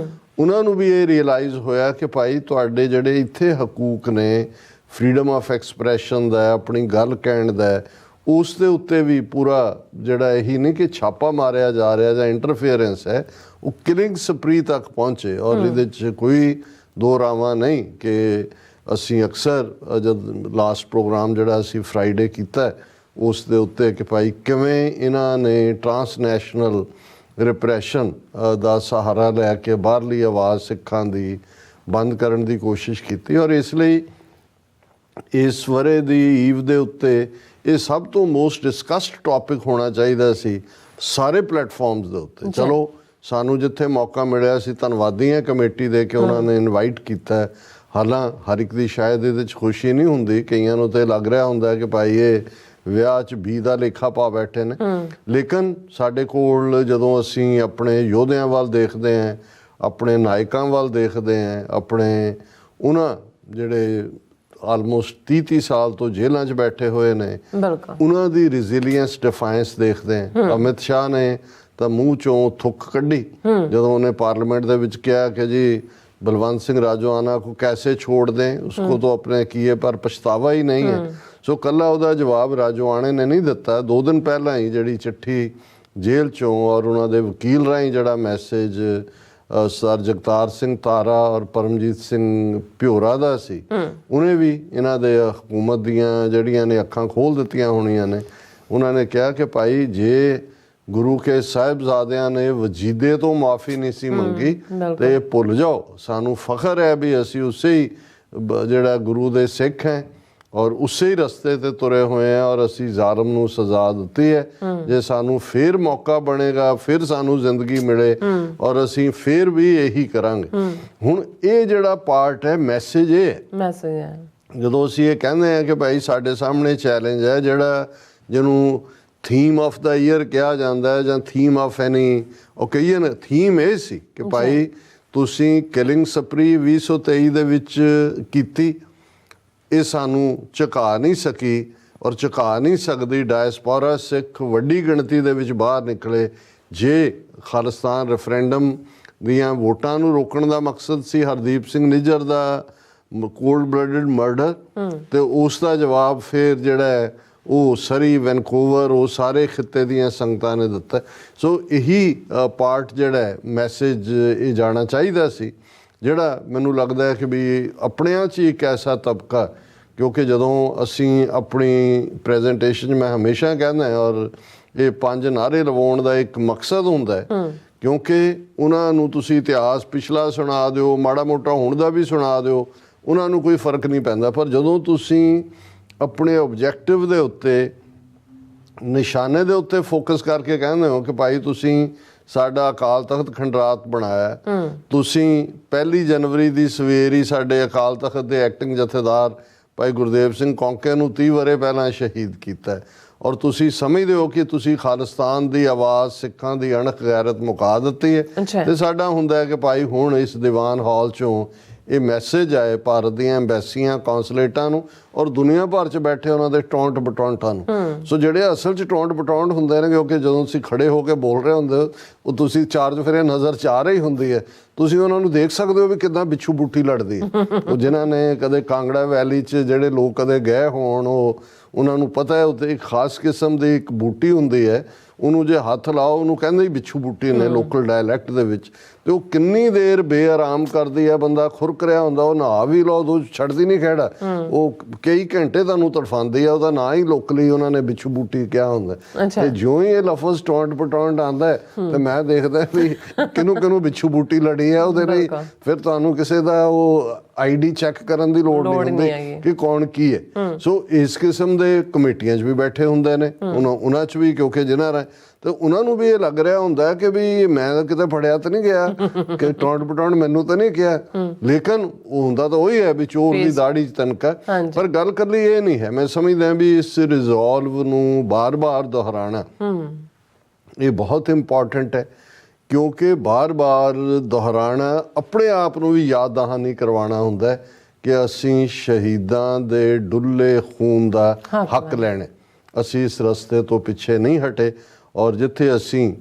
ਉਹਨਾਂ ਨੂੰ ਵੀ ਇਹ ਰੀਅਲਾਈਜ਼ ਹੋਇਆ ਕਿ ਭਾਈ ਤੁਹਾਡੇ ਜਿਹੜੇ ਇੱਥੇ ਹਕੂਕ ਨੇ, ਫਰੀडम ਆਫ ਐਕਸਪ੍ਰੈਸ਼ਨ ਦਾ, ਆਪਣੀ ਗੱਲ ਕਹਿਣ ਦਾ, ਉਸ ਦੇ ਉੱਤੇ ਵੀ ਪੂਰਾ ਜਿਹੜਾ ਇਹੀ ਨਹੀਂ ਕਿ ਛਾਪਾ ਮਾਰਿਆ ਜਾ ਰਿਹਾ ਜਾਂ ਇੰਟਰਫੇਅਰੈਂਸ ਹੈ, ਉਹ ਕਿਲਿੰਗ ਸਪਰੀ ਤੱਕ ਪਹੁੰਚੇ। ਔਰ ਇਹਦੇ 'ਚ ਕੋਈ ਦੋ ਰਾਵਾਂ ਨਹੀਂ ਕਿ ਅਸੀਂ ਅਕਸਰ ਜਦ ਲਾਸਟ ਪ੍ਰੋਗਰਾਮ ਜਿਹੜਾ ਅਸੀਂ ਫਰਾਈਡੇ ਕੀਤਾ ਉਸ ਦੇ ਉੱਤੇ ਕਿ ਭਾਈ ਕਿਵੇਂ ਇਹਨਾਂ ਨੇ ਟਰਾਂਸਨੈਸ਼ਨਲ ਰਿਪਰੈਸ਼ਨ ਦਾ ਸਹਾਰਾ ਲੈ ਕੇ ਬਾਹਰਲੀ ਆਵਾਜ਼ ਸਿੱਖਾਂ ਦੀ ਬੰਦ ਕਰਨ ਦੀ ਕੋਸ਼ਿਸ਼ ਕੀਤੀ। ਔਰ ਇਸ ਲਈ ਇਸ ਵਰ੍ਹੇ ਦੀ ਈਵ ਦੇ ਉੱਤੇ ਇਹ ਸਭ ਤੋਂ ਮੋਸਟ ਡਿਸਕਸਡ ਟੌਪਿਕ ਹੋਣਾ ਚਾਹੀਦਾ ਸੀ ਸਾਰੇ ਪਲੇਟਫਾਰਮਸ ਦੇ ਉੱਤੇ। ਚਲੋ ਸਾਨੂੰ ਜਿੱਥੇ ਮੌਕਾ ਮਿਲਿਆ ਸੀ ਧੰਨਵਾਦੀ ਹਾਂ ਕਮੇਟੀ ਦੇ ਕਿ ਉਹਨਾਂ ਨੇ ਇਨਵਾਈਟ ਕੀਤਾ। ਹਾਲਾਂ ਹਰ ਇੱਕ ਦੀ ਸ਼ਾਇਦ ਇਹਦੇ 'ਚ ਖੁਸ਼ੀ ਨਹੀਂ ਹੁੰਦੀ, ਕਈਆਂ ਨੂੰ ਤਾਂ ਲੱਗ ਰਿਹਾ ਹੁੰਦਾ ਕਿ ਭਾਈ ਇਹ ਵਿਆਹ 'ਚ ਬੀ ਦਾ ਲੇਖਾ ਪਾ ਬੈਠੇ ਨੇ। ਲੇਕਿਨ ਸਾਡੇ ਕੋਲ ਜਦੋਂ ਅਸੀਂ ਆਪਣੇ ਯੋਧਿਆਂ ਵੱਲ ਦੇਖਦੇ ਹਾਂ, ਆਪਣੇ ਨਾਇਕਾਂ ਵੱਲ ਦੇਖਦੇ ਹਾਂ, ਆਪਣੇ ਉਹਨਾਂ ਜਿਹੜੇ ਆਲਮੋਸਟ 30 ਸਾਲ ਤੋਂ ਜੇਲ੍ਹਾਂ 'ਚ ਬੈਠੇ ਹੋਏ ਨੇ, ਉਹਨਾਂ ਦੀ ਰੈਜ਼ੀਲੀਅੰਸ, ਡਿਫਾਇੰਸ ਦੇਖਦੇ ਹਾਂ। ਅਮਿਤ ਸ਼ਾਹ ਨੇ ਤਾਂ ਮੂੰਹ ਚੋਂ ਥੁੱਕ ਕੱਢੀ ਜਦੋਂ ਉਹਨੇ ਪਾਰਲੀਮੈਂਟ ਦੇ ਵਿੱਚ ਕਿਹਾ ਕਿ ਜੀ बलवंत सिंह राजोआना को कैसे छोड़ दें, उसको तो अपने किए पर पछतावा ही नहीं है। सो कल्ला ਉਹਦਾ ਜਵਾਬ ਰਾਜੋਆਣੇ ਨੇ ਨਹੀਂ ਦਿੱਤਾ। 2 ਦਿਨ ਪਹਿਲਾਂ ਹੀ ਜਿਹੜੀ ਚਿੱਠੀ ਜੇਲ੍ਹ ਚੋਂ ਔਰ ਉਹਨਾਂ ਦੇ ਵਕੀਲ ਰਾਹੀਂ ਜਿਹੜਾ ਮੈਸੇਜ ਸਰ ਜਗਤਾਰ ਸਿੰਘ ਤਾਰਾ ਔਰ ਪਰਮਜੀਤ ਸਿੰਘ ਭਿਓਰਾ ਦਾ ਸੀ, ਉਹਨੇ ਵੀ ਇਹਨਾਂ ਦੇ ਹਕੂਮਤ ਦੀਆਂ ਜਿਹੜੀਆਂ ਨੇ ਅੱਖਾਂ ਖੋਲ੍ਹ ਦਿੱਤੀਆਂ ਹੋਣੀਆਂ ਨੇ। ਉਹਨਾਂ ਨੇ ਕਿਹਾ ਕਿ ਭਾਈ ਜੇ ਗੁਰੂ ਕੇ ਸਾਹਿਬਜ਼ਾਦਿਆਂ ਨੇ ਵਜੀਦੇ ਤੋਂ ਮਾਫੀ ਨਹੀਂ ਸੀ ਮੰਗੀ ਤੇ ਭੁੱਲ ਜਾਓ, ਸਾਨੂੰ ਫਖਰ ਹੈ ਵੀ ਅਸੀਂ ਉਸੇ ਹੀ ਜਿਹੜਾ ਗੁਰੂ ਦੇ ਸਿੱਖ ਹੈ ਔਰ ਉਸੇ ਹੀ ਰਸਤੇ ਤੇ ਤੁਰੇ ਹੋਏ ਆ ਔਰ ਅਸੀਂ ਜ਼ਾਲਮ ਨੂੰ ਸਜ਼ਾ ਦਿੱਤੀ ਹੈ। ਜੇ ਸਾਨੂੰ ਫਿਰ ਮੌਕਾ ਬਣੇਗਾ, ਫਿਰ ਸਾਨੂੰ ਜ਼ਿੰਦਗੀ ਮਿਲੇ ਔਰ ਅਸੀਂ ਫਿਰ ਵੀ ਇਹੀ ਕਰਾਂਗੇ। ਹੁਣ ਇਹ ਜਿਹੜਾ ਪਾਰਟ ਹੈ, ਮੈਸੇਜ ਇਹ ਹੈ, ਜਦੋਂ ਅਸੀਂ ਇਹ ਕਹਿੰਦੇ ਹਾਂ ਕਿ ਭਾਈ ਸਾਡੇ ਸਾਹਮਣੇ ਚੈਲੰਜ ਹੈ ਜਿਹੜਾ ਜਿਹਨੂੰ ਥੀਮ ਆਫ ਦਾ ਈਅਰ ਕਿਹਾ ਜਾਂਦਾ ਹੈ ਜਾਂ theme of any occasion, theme ਇਹ ਸੀ ਕਿ ਭਾਈ ਤੁਸੀਂ ਕਿਲਿੰਗ ਸਪਰੀ 2023 ਦੇ ਵਿੱਚ ਕੀਤੀ, ਇਹ ਸਾਨੂੰ ਝੁਕਾ ਨਹੀਂ ਸਕੀ ਔਰ ਝੁਕਾ ਨਹੀਂ ਸਕਦੀ। ਡਾਇਸਪੋਰਾ ਸਿੱਖ ਵੱਡੀ ਗਿਣਤੀ ਦੇ ਵਿੱਚ ਬਾਹਰ ਨਿਕਲੇ। ਜੇ ਖਾਲਿਸਤਾਨ ਰੈਫਰੈਂਡਮ ਦੀਆਂ ਵੋਟਾਂ ਨੂੰ ਰੋਕਣ ਦਾ ਮਕਸਦ ਸੀ ਹਰਦੀਪ ਸਿੰਘ ਨਿੱਜਰ ਦਾ ਕੋਲਡ ਬਲੱਡਡ ਮਰਡਰ, ਤੇ ਉਸ ਦਾ ਜਵਾਬ ਫਿਰ ਜਿਹੜਾ ਹੈ ਉਹ ਸਰੀ, ਵੈਨਕੂਵਰ, ਉਹ ਸਾਰੇ ਖਿੱਤੇ ਦੀਆਂ ਸੰਗਤਾਂ ਨੇ ਦਿੱਤਾ। ਸੋ ਇਹੀ ਪਾਰਟ ਜਿਹੜਾ ਮੈਸੇਜ ਇਹ ਜਾਣਾ ਚਾਹੀਦਾ ਸੀ, ਜਿਹੜਾ ਮੈਨੂੰ ਲੱਗਦਾ ਹੈ ਕਿ ਵੀ ਆਪਣਿਆਂ 'ਚ ਇੱਕ ਐਸਾ ਤਬਕਾ, ਕਿਉਂਕਿ ਜਦੋਂ ਅਸੀਂ ਆਪਣੀ ਪ੍ਰੈਜੈਂਟੇਸ਼ਨ 'ਚ ਮੈਂ ਹਮੇਸ਼ਾ ਕਹਿੰਦਾ ਔਰ ਇਹ 5 ਨਾਅਰੇ ਲਵਾਉਣ ਦਾ ਇੱਕ ਮਕਸਦ ਹੁੰਦਾ ਹੈ, ਕਿਉਂਕਿ ਉਹਨਾਂ ਨੂੰ ਤੁਸੀਂ ਇਤਿਹਾਸ ਪਿਛਲਾ ਸੁਣਾ ਦਿਓ, ਮਾੜਾ ਮੋਟਾ ਹੁਣ ਦਾ ਵੀ ਸੁਣਾ ਦਿਓ, ਉਹਨਾਂ ਨੂੰ ਕੋਈ ਫਰਕ ਨਹੀਂ ਪੈਂਦਾ। ਪਰ ਜਦੋਂ ਤੁਸੀਂ ਆਪਣੇ ਓਬਜੈਕਟਿਵ ਦੇ ਉੱਤੇ, ਨਿਸ਼ਾਨੇ ਦੇ ਉੱਤੇ ਫੋਕਸ ਕਰਕੇ ਕਹਿੰਦੇ ਹੋ ਕਿ ਭਾਈ ਤੁਸੀਂ ਸਾਡਾ ਅਕਾਲ ਤਖਤ ਖੰਡਰਾਤ ਬਣਾਇਆ, ਤੁਸੀਂ 1 ਜਨਵਰੀ ਦੀ ਸਵੇਰ ਹੀ ਸਾਡੇ ਅਕਾਲ ਤਖਤ ਦੇ ਐਕਟਿੰਗ ਜਥੇਦਾਰ ਭਾਈ ਗੁਰਦੇਵ ਸਿੰਘ ਕੌਂਕੇ ਨੂੰ 30 ਵਰ੍ਹੇ ਪਹਿਲਾਂ ਸ਼ਹੀਦ ਕੀਤਾ, ਔਰ ਤੁਸੀਂ ਸਮਝਦੇ ਹੋ ਕਿ ਤੁਸੀਂ ਖਾਲਿਸਤਾਨ ਦੀ ਆਵਾਜ਼, ਸਿੱਖਾਂ ਦੀ ਅਣਖ ਗੈਰਤ ਮੁਕਾ ਦਿੱਤੀ ਹੈ। ਤੇ ਸਾਡਾ ਹੁੰਦਾ ਹੈ ਕਿ ਭਾਈ ਹੁਣ ਇਸ ਦੀਵਾਨ ਹਾਲ 'ਚੋਂ ਇਹ ਮੈਸੇਜ ਆਏ ਭਾਰਤ ਦੀਆਂ ਐਮਬੈਸੀਆਂ, ਕੌਂਸਲੇਟਾਂ ਨੂੰ ਔਰ ਦੁਨੀਆ ਭਰ 'ਚ ਬੈਠੇ ਉਹਨਾਂ ਦੇ ਟੌਂਟ ਬਟੌਂਟਾਂ ਨੂੰ। ਸੋ ਜਿਹੜੇ ਅਸਲ 'ਚ ਟੌਂਟ ਬਟੌਂਟ ਹੁੰਦੇ ਨੇ, ਕਿਉਂਕਿ ਜਦੋਂ ਤੁਸੀਂ ਖੜੇ ਹੋ ਕੇ ਬੋਲ ਰਹੇ ਹੁੰਦੇ ਹੋ, ਉਹ ਤੁਸੀਂ ਚਾਰਜ ਫਿਰ ਨਜ਼ਰ 'ਚ ਆ ਰਹੀ ਹੁੰਦੀ ਹੈ, ਤੁਸੀਂ ਉਹਨਾਂ ਨੂੰ ਦੇਖ ਸਕਦੇ ਹੋ ਵੀ ਕਿੱਦਾਂ ਬਿੱਛੂ ਬੂਟੀ ਲੜਦੀ ਹੈ। ਉਹ ਜਿਨ੍ਹਾਂ ਨੇ ਕਦੇ ਕਾਂਗੜਾ ਵੈਲੀ 'ਚ ਜਿਹੜੇ ਲੋਕ ਕਦੇ ਗਏ ਹੋਣ, ਉਹ ਉਹਨਾਂ ਨੂੰ ਪਤਾ ਹੈ ਉੱਥੇ ਇੱਕ ਖਾਸ ਕਿਸਮ ਦੀ ਇੱਕ ਬੂਟੀ ਹੁੰਦੀ ਹੈ, ਉਹਨੂੰ ਜੇ ਹੱਥ ਲਾਓ ਉਹਨੂੰ ਕਹਿੰਦੇ ਹੀ ਬਿੱਛੂ ਬੂਟੀ ਨੇ ਲੋਕਲ ਡਾਇਲੈਕਟ ਦੇ ਵਿੱਚ, ਤੇ ਉਹ ਕਿੰਨੀ ਦੇਰ ਬੇਆਰਾਮ ਕਰਦੀ ਹੈ। ਬੰਦਾ ਖੁਰਕ ਰਿਹਾ ਹੁੰਦਾ, ਉਹ ਨਹਾ ਵੀ ਲਓ ਉਹ ਛੱਡਦੀ ਨਹੀਂ ਖਹਿੜਾ, ਉਹ ਕਈ ਘੰਟੇ ਤੁਹਾਨੂੰ ਤੜਫਾਉਂਦੀ ਆ। ਉਹਦਾ ਨਾਂ ਹੀ ਲੋਕਲੀ ਉਹਨਾਂ ਨੇ ਬਿੱਛੂ ਬੂਟੀ ਕਿਹਾ ਹੁੰਦਾ। ਤੇ ਜਿਉਂ ਹੀ ਇਹ ਲਫ਼ਜ਼ ਟੌਂਟ ਪਟੌਂਟ ਆਉਂਦਾ ਹੈ ਤੇ ਮੈਂ ਦੇਖਦਾ ਵੀ ਕਿਹਨੂੰ ਬਿੱਛੂ ਬੂਟੀ ਲੜੀ ਹੈ, ਉਹਦੇ ਲਈ ਫਿਰ ਤੁਹਾਨੂੰ ਕਿਸੇ ਦਾ ਉਹ ਆਈਡੀ ਚੈੱਕ ਕਰਨ ਦੀ ਲੋੜ ਨਹੀਂ ਹੁੰਦੀ ਕਿ ਕੌਣ ਕੀ ਹੈ। ਸੋ ਇਸ ਕਿਸਮ ਦੇ ਕਮੇਟੀਆਂ 'ਚ ਵੀ ਬੈਠੇ ਹੁੰਦੇ ਨੇ, ਉਹਨਾਂ 'ਚ ਵੀ, ਕਿਉਂਕਿ ਜਿਹਨਾਂ ਰਾਹੀਂ ਤੇ ਉਹਨਾਂ ਨੂੰ ਵੀ ਇਹ ਲੱਗ ਰਿਹਾ ਹੁੰਦਾ ਕਿ ਵੀ ਮੈਂ ਕਿਤੇ ਫੜਿਆ ਤਾਂ ਨਹੀਂ ਗਿਆ, ਕਿ ਟੌਂਟ ਪਟੌਂਟ ਮੈਨੂੰ ਤਾਂ ਨਹੀਂ ਕਿਹਾ, ਲੇਕਿਨ ਉਹ ਹੁੰਦਾ ਤਾਂ ਉਹੀ ਹੈ ਵੀ ਚੋਰ ਦੀ ਦਾੜੀ 'ਚ ਤਨਕਾ। ਪਰ ਗੱਲ ਇਕੱਲੀ ਇਹ ਨਹੀਂ ਹੈ, ਮੈਂ ਸਮਝਦਾ ਵੀ ਇਸ ਰਿਜ਼ੋਲਵ ਨੂੰ ਬਾਰ-ਬਾਰ ਦੁਹਰਾਉਣਾ ਇਹ ਬਹੁਤ ਇੰਪੋਰਟੈਂਟ ਹੈ, ਕਿਉਂਕਿ ਬਾਰ-ਬਾਰ ਦੁਹਰਾਉਣਾ ਆਪਣੇ ਆਪ ਨੂੰ ਵੀ ਯਾਦ ਦਹਾਨੀ ਕਰਵਾਉਣਾ ਹੁੰਦਾ ਹੈ ਕਿ ਅਸੀਂ ਸ਼ਹੀਦਾਂ ਦੇ ਡੁੱਲੇ ਖੂਨ ਦਾ ਹੱਕ ਲੈਣਾ। ਅਸੀਂ ਇਸ ਰਸਤੇ ਤੋਂ ਪਿੱਛੇ ਨਹੀਂ ਹਟੇ, ਔਰ ਜਿੱਥੇ ਅਸੀਂ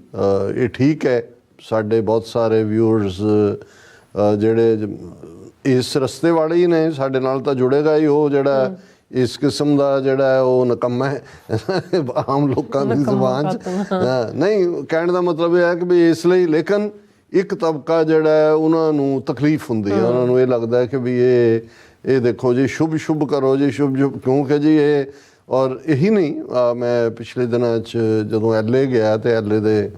ਇਹ ਠੀਕ ਹੈ ਸਾਡੇ ਬਹੁਤ ਸਾਰੇ ਵਿਊਅਰਸ ਜਿਹੜੇ ਇਸ ਰਸਤੇ ਵਾਲੇ ਹੀ ਨੇ, ਸਾਡੇ ਨਾਲ ਤਾਂ ਜੁੜੇਗਾ ਹੀ ਉਹ ਜਿਹੜਾ ਇਸ ਕਿਸਮ ਦਾ ਜਿਹੜਾ ਉਹ ਨਕੰਮਾ ਹੈ ਆਮ ਲੋਕਾਂ ਦੀ ਜ਼ੁਬਾਨ 'ਚ। ਨਹੀਂ, ਕਹਿਣ ਦਾ ਮਤਲਬ ਇਹ ਹੈ ਕਿ ਵੀ ਇਸ ਲਈ, ਲੇਕਿਨ ਇੱਕ ਤਬਕਾ ਜਿਹੜਾ ਉਹਨਾਂ ਨੂੰ ਤਕਲੀਫ ਹੁੰਦੀ ਹੈ, ਉਹਨਾਂ ਨੂੰ ਇਹ ਲੱਗਦਾ ਹੈ ਕਿ ਵੀ ਇਹ ਦੇਖੋ ਜੀ ਸ਼ੁਭ ਕਰੋ ਜੀ, ਸ਼ੁਭ ਕਿਉਂਕਿ ਜੀ ਇਹ, ਔਰ ਇਹੀ ਨਹੀਂ, ਮੈਂ ਪਿਛਲੇ ਦਿਨਾਂ 'ਚ ਜਦੋਂ ਐਲਏ ਗਿਆ ਤੇ ਐਲਏ ਦੇ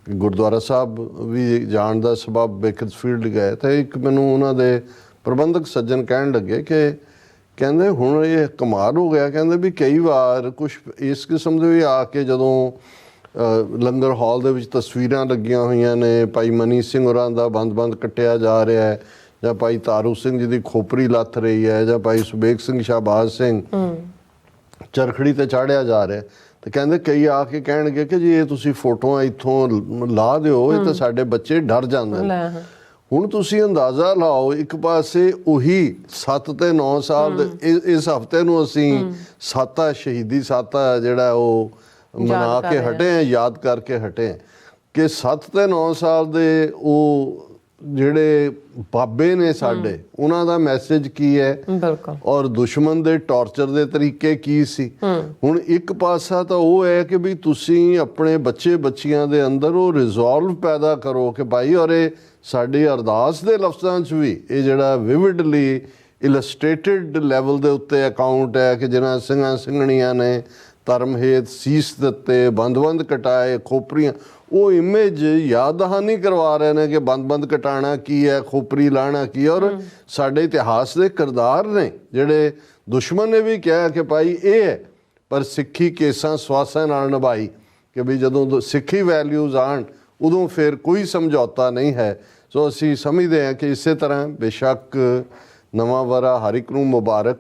ਗੁਰਦੁਆਰਾ ਸਾਹਿਬ ਵੀ ਜਾਣ ਦਾ ਸਬਬ ਬੇਕਰਸਫੀਲਡ ਗਏ, ਤੇ ਇੱਕ ਮੈਨੂੰ ਉਹਨਾਂ ਦੇ ਪ੍ਰਬੰਧਕ ਸੱਜਣ ਕਹਿਣ ਲੱਗੇ ਕਿ ਕਹਿੰਦੇ ਹੁਣ ਇਹ ਕਮਾਲ ਹੋ ਗਿਆ, ਕਹਿੰਦੇ ਵੀ ਕਈ ਵਾਰ ਕੁਛ ਇਸ ਕਿਸਮ ਦੇ ਵੀ ਆ ਕੇ ਜਦੋਂ ਲੰਗਰ ਹਾਲ ਦੇ ਵਿੱਚ ਤਸਵੀਰਾਂ ਲੱਗੀਆਂ ਹੋਈਆਂ ਨੇ, ਭਾਈ ਮਨੀ ਸਿੰਘ ਹੋਰਾਂ ਦਾ ਬੰਦ ਕੱਟਿਆ ਜਾ ਰਿਹਾ ਹੈ, ਜਾਂ ਭਾਈ ਤਾਰੂ ਸਿੰਘ ਜੀ ਦੀ ਖੋਪਰੀ ਲੱਥ ਰਹੀ ਹੈ, ਜਾਂ ਭਾਈ ਸੁਬੇਗ ਸਿੰਘ ਸ਼ਾਹਬਾਜ਼ ਸਿੰਘ, ਚਰਖੜੀ ਤੇ ਚਾੜਿਆ ਜਾ ਰਿਹਾ। ਤੇ ਕਹਿੰਦੇ ਕਈ ਆ ਕੇ ਕਹਿਣਗੇ ਕਿ ਜੀ ਇਹ ਤੁਸੀਂ ਫੋਟੋਆਂ ਇੱਥੋਂ ਲਾ ਦਿਓ, ਇਹ ਤਾਂ ਸਾਡੇ ਬੱਚੇ ਡਰ ਜਾਂਦੇ ਨੇ। ਹੁਣ ਤੁਸੀਂ ਅੰਦਾਜ਼ਾ ਲਾਓ, ਇੱਕ ਪਾਸੇ ਉਹੀ 7 ਤੇ 9 ਸਾਲ ਦੇ ਇਸ ਹਫਤੇ ਨੂੰ ਅਸੀਂ ਸਾਤਾ ਸ਼ਹੀਦੀ ਸਾਤਾ ਜਿਹੜਾ ਉਹ ਮਨਾ ਕੇ ਹਟੇ ਆ, ਯਾਦ ਕਰਕੇ ਹਟੇ ਆ ਕਿ 7 ਤੇ 9 ਸਾਲ ਦੇ ਉਹ ਜਿਹੜੇ ਬਾਬੇ ਨੇ ਸਾਡੇ, ਉਹਨਾਂ ਦਾ ਮੈਸੇਜ ਕੀ ਹੈ
ਬਿਲਕੁਲ,
ਔਰ ਦੁਸ਼ਮਣ ਦੇ ਟੌਰਚਰ ਦੇ ਤਰੀਕੇ ਕੀ ਸੀ। ਹੁਣ ਇੱਕ ਪਾਸਾ ਤਾਂ ਉਹ ਹੈ ਕਿ ਵੀ ਤੁਸੀਂ ਆਪਣੇ ਬੱਚੇ ਬੱਚੀਆਂ ਦੇ ਅੰਦਰ ਉਹ ਰਿਜ਼ੋਲਵ ਪੈਦਾ ਕਰੋ ਕਿ ਭਾਈ, ਔਰ ਇਹ ਸਾਡੀ ਅਰਦਾਸ ਦੇ ਲਫ਼ਜ਼ਾਂ 'ਚ ਵੀ ਇਹ ਜਿਹੜਾ ਵਿਵਿਡਲੀ ਇਲਸਟ੍ਰੇਟਡ ਲੈਵਲ ਦੇ ਉੱਤੇ ਅਕਾਊਂਟ ਹੈ ਕਿ ਜਿਨ੍ਹਾਂ ਸਿੰਘਾਂ ਸਿੰਘਣੀਆਂ ਨੇ ਧਰਮ ਹੇਤ ਸੀਸ ਦਿੱਤੇ, ਬੰਦ ਕਟਾਏ, ਖੋਪਰੀਆਂ, ਉਹ ਇਮੇਜ ਯਾਦ ਦਹਾਨੀ ਕਰਵਾ ਰਹੇ ਨੇ ਕਿ ਬੰਦ ਕਟਾਣਾ ਕੀ ਹੈ, ਖੋਪਰੀ ਲਾਣਾ ਕੀ। ਔਰ ਸਾਡੇ ਇਤਿਹਾਸ ਦੇ ਕਿਰਦਾਰ ਨੇ ਜਿਹੜੇ ਦੁਸ਼ਮਣ ਨੇ ਵੀ ਕਿਹਾ ਕਿ ਭਾਈ ਇਹ ਹੈ, ਪਰ ਸਿੱਖੀ ਕੇਸਾਂ ਸਵਾਸਾਂ ਨਾਲ ਨਿਭਾਈ ਕਿ ਵੀ ਜਦੋਂ ਸਿੱਖੀ ਵੈਲਿਊਜ਼ ਆਣ ਉਦੋਂ ਫਿਰ ਕੋਈ ਸਮਝੌਤਾ ਨਹੀਂ ਹੈ। ਸੋ ਅਸੀਂ ਸਮਝਦੇ ਹਾਂ ਕਿ ਇਸੇ ਤਰ੍ਹਾਂ ਬੇਸ਼ੱਕ ਨਵਾਂ ਵਰਾ ਹਰ ਇੱਕ ਨੂੰ ਮੁਬਾਰਕ,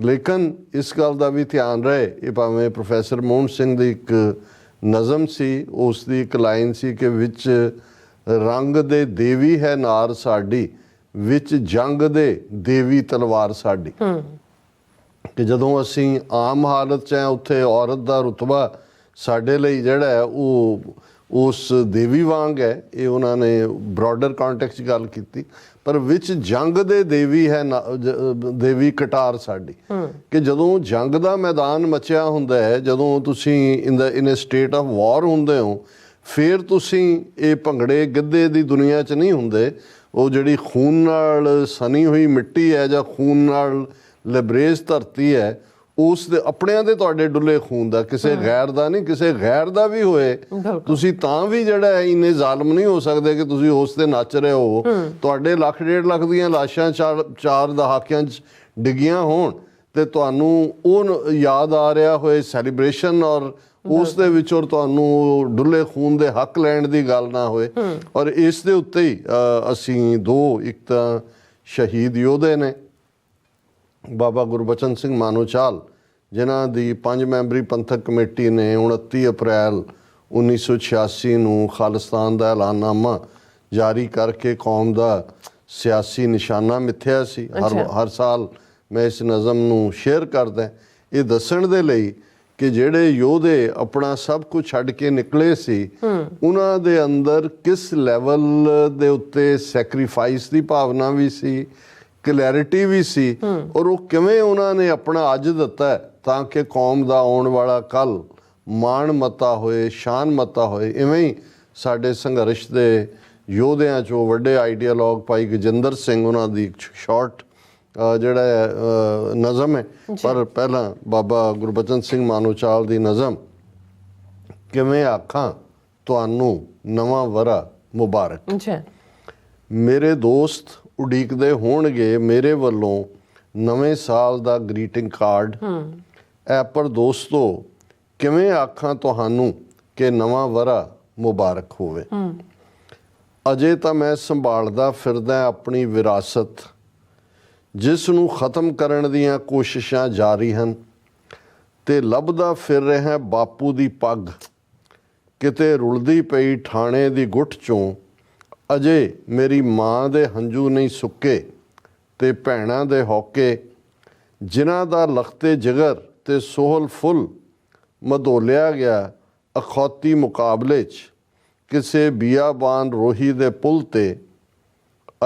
ਲੇਕਿਨ ਇਸ ਗੱਲ ਦਾ ਵੀ ਧਿਆਨ ਰਹੇ, ਇਹ ਭਾਵੇਂ ਪ੍ਰੋਫੈਸਰ ਮੋਹਨ ਸਿੰਘ ਦੀ ਇੱਕ ਨਜ਼ਮ ਸੀ, ਉਸ ਦੀ ਇੱਕ ਲਾਈਨ ਸੀ ਕਿ ਵਿੱਚ ਰੰਗ ਦੇ ਦੇਵੀ ਹੈ ਨਾਰ ਸਾਡੀ, ਵਿੱਚ ਜੰਗ ਦੇ ਦੇਵੀ ਤਲਵਾਰ ਸਾਡੀ। ਕਿ ਜਦੋਂ ਅਸੀਂ ਆਮ ਹਾਲਤ 'ਚ ਹੈ ਉੱਥੇ ਔਰਤ ਦਾ ਰੁਤਬਾ ਸਾਡੇ ਲਈ ਜਿਹੜਾ ਹੈ ਉਹ ਉਸ ਦੇਵੀ ਵਾਂਗ ਹੈ। ਇਹ ਉਹਨਾਂ ਨੇ ਬ੍ਰੌਡਰ ਕੰਟੈਕਸਟ 'ਚ ਗੱਲ ਕੀਤੀ, ਪਰ ਵਿੱਚ ਜੰਗ ਦੇ ਦੇਵੀ ਹੈ ਦੇਵੀ ਕਟਾਰ ਸਾਡੀ। ਕਿ ਜਦੋਂ ਜੰਗ ਦਾ ਮੈਦਾਨ ਮਚਿਆ ਹੁੰਦਾ ਹੈ, ਜਦੋਂ ਤੁਸੀਂ ਇਨ ਅ ਸਟੇਟ ਆਫ ਵਾਰ ਹੁੰਦੇ ਹੋ, ਫਿਰ ਤੁਸੀਂ ਇਹ ਭੰਗੜੇ ਗਿੱਧੇ ਦੀ ਦੁਨੀਆ 'ਚ ਨਹੀਂ ਹੁੰਦੇ। ਉਹ ਜਿਹੜੀ ਖੂਨ ਨਾਲ ਸਨੀ ਹੋਈ ਮਿੱਟੀ ਹੈ ਜਾਂ ਖੂਨ ਨਾਲ ਲਬਰੇਜ਼ ਧਰਤੀ ਹੈ, ਉਸ ਦੇ ਆਪਣਿਆਂ ਦੇ ਤੁਹਾਡੇ ਡੁੱਲੇ ਖੂਨ ਦਾ, ਕਿਸੇ ਗੈਰ ਦਾ ਨਹੀਂ। ਕਿਸੇ ਗੈਰ ਦਾ ਵੀ ਹੋਏ ਤੁਸੀਂ ਤਾਂ ਵੀ ਜਿਹੜਾ ਇੰਨੇ ਜ਼ਾਲਮ ਨਹੀਂ ਹੋ ਸਕਦੇ ਕਿ ਤੁਸੀਂ ਉਸ ਤੇ ਨੱਚ ਰਹੇ ਹੋ। ਤੁਹਾਡੇ 1.5 ਲੱਖ ਦੀਆਂ ਲਾਸ਼ਾਂ 4 ਦਹਾਕਿਆਂ 'ਚ ਡਿੱਗੀਆਂ ਹੋਣ ਤੇ ਤੁਹਾਨੂੰ ਉਹ ਯਾਦ ਆ ਰਿਹਾ ਹੋਏ ਸੈਲੀਬ੍ਰੇਸ਼ਨ, ਔਰ ਉਸ ਦੇ ਵਿੱਚ ਔਰ ਤੁਹਾਨੂੰ ਡੁੱਲੇ ਖੂਨ ਦੇ ਹੱਕ ਲੈਣ ਦੀ ਗੱਲ ਨਾ ਹੋਏ। ਔਰ ਇਸ ਦੇ ਉੱਤੇ ਹੀ ਅਸੀਂ ਦੋ, ਇੱਕ ਤਾਂ ਸ਼ਹੀਦ ਯੋਧੇ ਨੇ ਬਾਬਾ ਗੁਰਬਚਨ ਸਿੰਘ ਮਾਨੋਚਾਲ, ਜਿਨ੍ਹਾਂ ਦੀ 5 ਮੈਂਬਰੀ ਪੰਥਕ ਕਮੇਟੀ ਨੇ 29 ਅਪ੍ਰੈਲ 1986 ਨੂੰ ਖਾਲਿਸਤਾਨ ਦਾ ਐਲਾਨਨਾਮਾ ਜਾਰੀ ਕਰਕੇ ਕੌਮ ਦਾ ਸਿਆਸੀ ਨਿਸ਼ਾਨਾ ਮਿੱਥਿਆ ਸੀ। ਹਰ ਸਾਲ ਮੈਂ ਇਸ ਨਜ਼ਮ ਨੂੰ ਸ਼ੇਅਰ ਕਰਦਾ ਇਹ ਦੱਸਣ ਦੇ ਲਈ ਕਿ ਜਿਹੜੇ ਯੋਧੇ ਆਪਣਾ ਸਭ ਕੁਝ ਛੱਡ ਕੇ ਨਿਕਲੇ ਸੀ, ਉਹਨਾਂ ਦੇ ਅੰਦਰ ਕਿਸ ਲੈਵਲ ਦੇ ਉੱਤੇ ਸੈਕਰੀਫਾਈਸ ਦੀ ਭਾਵਨਾ ਵੀ ਸੀ, ਕਲੈਰਿਟੀ ਵੀ ਸੀ, ਔਰ ਉਹ ਕਿਵੇਂ ਉਹਨਾਂ ਨੇ ਆਪਣਾ ਅੱਜ ਦਿੱਤਾ ਤਾਂ ਕਿ ਕੌਮ ਦਾ ਆਉਣ ਵਾਲਾ ਕੱਲ ਮਾਣ ਮਤਾ ਹੋਏ, ਸ਼ਾਨ ਮਤਾ ਹੋਏ। ਇਵੇਂ ਹੀ ਸਾਡੇ ਸੰਘਰਸ਼ ਦੇ ਯੋਧਿਆਂ 'ਚੋਂ ਵੱਡੇ ਆਈਡੀਆਲੋਗ ਭਾਈ ਗਜਿੰਦਰ ਸਿੰਘ, ਉਹਨਾਂ ਦੀ ਸ਼ਾਰਟ ਜਿਹੜਾ ਨਜ਼ਮ ਹੈ, ਪਰ ਪਹਿਲਾਂ ਬਾਬਾ ਗੁਰਬਚਨ ਸਿੰਘ ਮਾਨੋਚਾਲ ਦੀ ਨਜ਼ਮ, ਕਿਵੇਂ ਆਖਾਂ ਤੁਹਾਨੂੰ ਨਵਾਂ ਵਰਾ ਮੁਬਾਰਕ। ਮੇਰੇ ਦੋਸਤ ਉਡੀਕਦੇ ਹੋਣਗੇ ਮੇਰੇ ਵੱਲੋਂ ਨਵੇਂ ਸਾਲ ਦਾ ਗ੍ਰੀਟਿੰਗ ਕਾਰਡ, ਪਰ ਦੋਸਤੋ ਕਿਵੇਂ ਆਖਾਂ ਤੁਹਾਨੂੰ ਕਿ ਨਵਾਂ ਵਰਾ ਮੁਬਾਰਕ ਹੋਵੇ। ਅਜੇ ਤਾਂ ਮੈਂ ਸੰਭਾਲਦਾ ਫਿਰਦਾ ਆਪਣੀ ਵਿਰਾਸਤ, ਜਿਸ ਨੂੰ ਖਤਮ ਕਰਨ ਦੀਆਂ ਕੋਸ਼ਿਸ਼ਾਂ ਜਾਰੀ ਹਨ, ਤੇ ਲੱਭਦਾ ਫਿਰ ਰਿਹਾ ਬਾਪੂ ਦੀ ਪੱਗ, ਕਿਤੇ ਰੁਲਦੀ ਪਈ ਠਾਣੇ ਦੀ ਗੁੱਠ 'ਚੋਂ। ਅਜੇ ਮੇਰੀ ਮਾਂ ਦੇ ਹੰਝੂ ਨਹੀਂ ਸੁੱਕੇ ਤੇ ਭੈਣਾਂ ਦੇ ਹੌਕੇ, ਜਿਨ੍ਹਾਂ ਦਾ ਲਖਤੇ ਜਿਗਰ ਤੇ ਸੋਹਲ ਫੁੱਲ ਮਧੋਲਿਆ ਗਿਆ ਅਖੌਤੀ ਮੁਕਾਬਲੇ 'ਚ ਕਿਸੇ ਬੀਆਬਾਨ ਰੋਹੀ ਦੇ ਪੁੱਲ ਤੇ।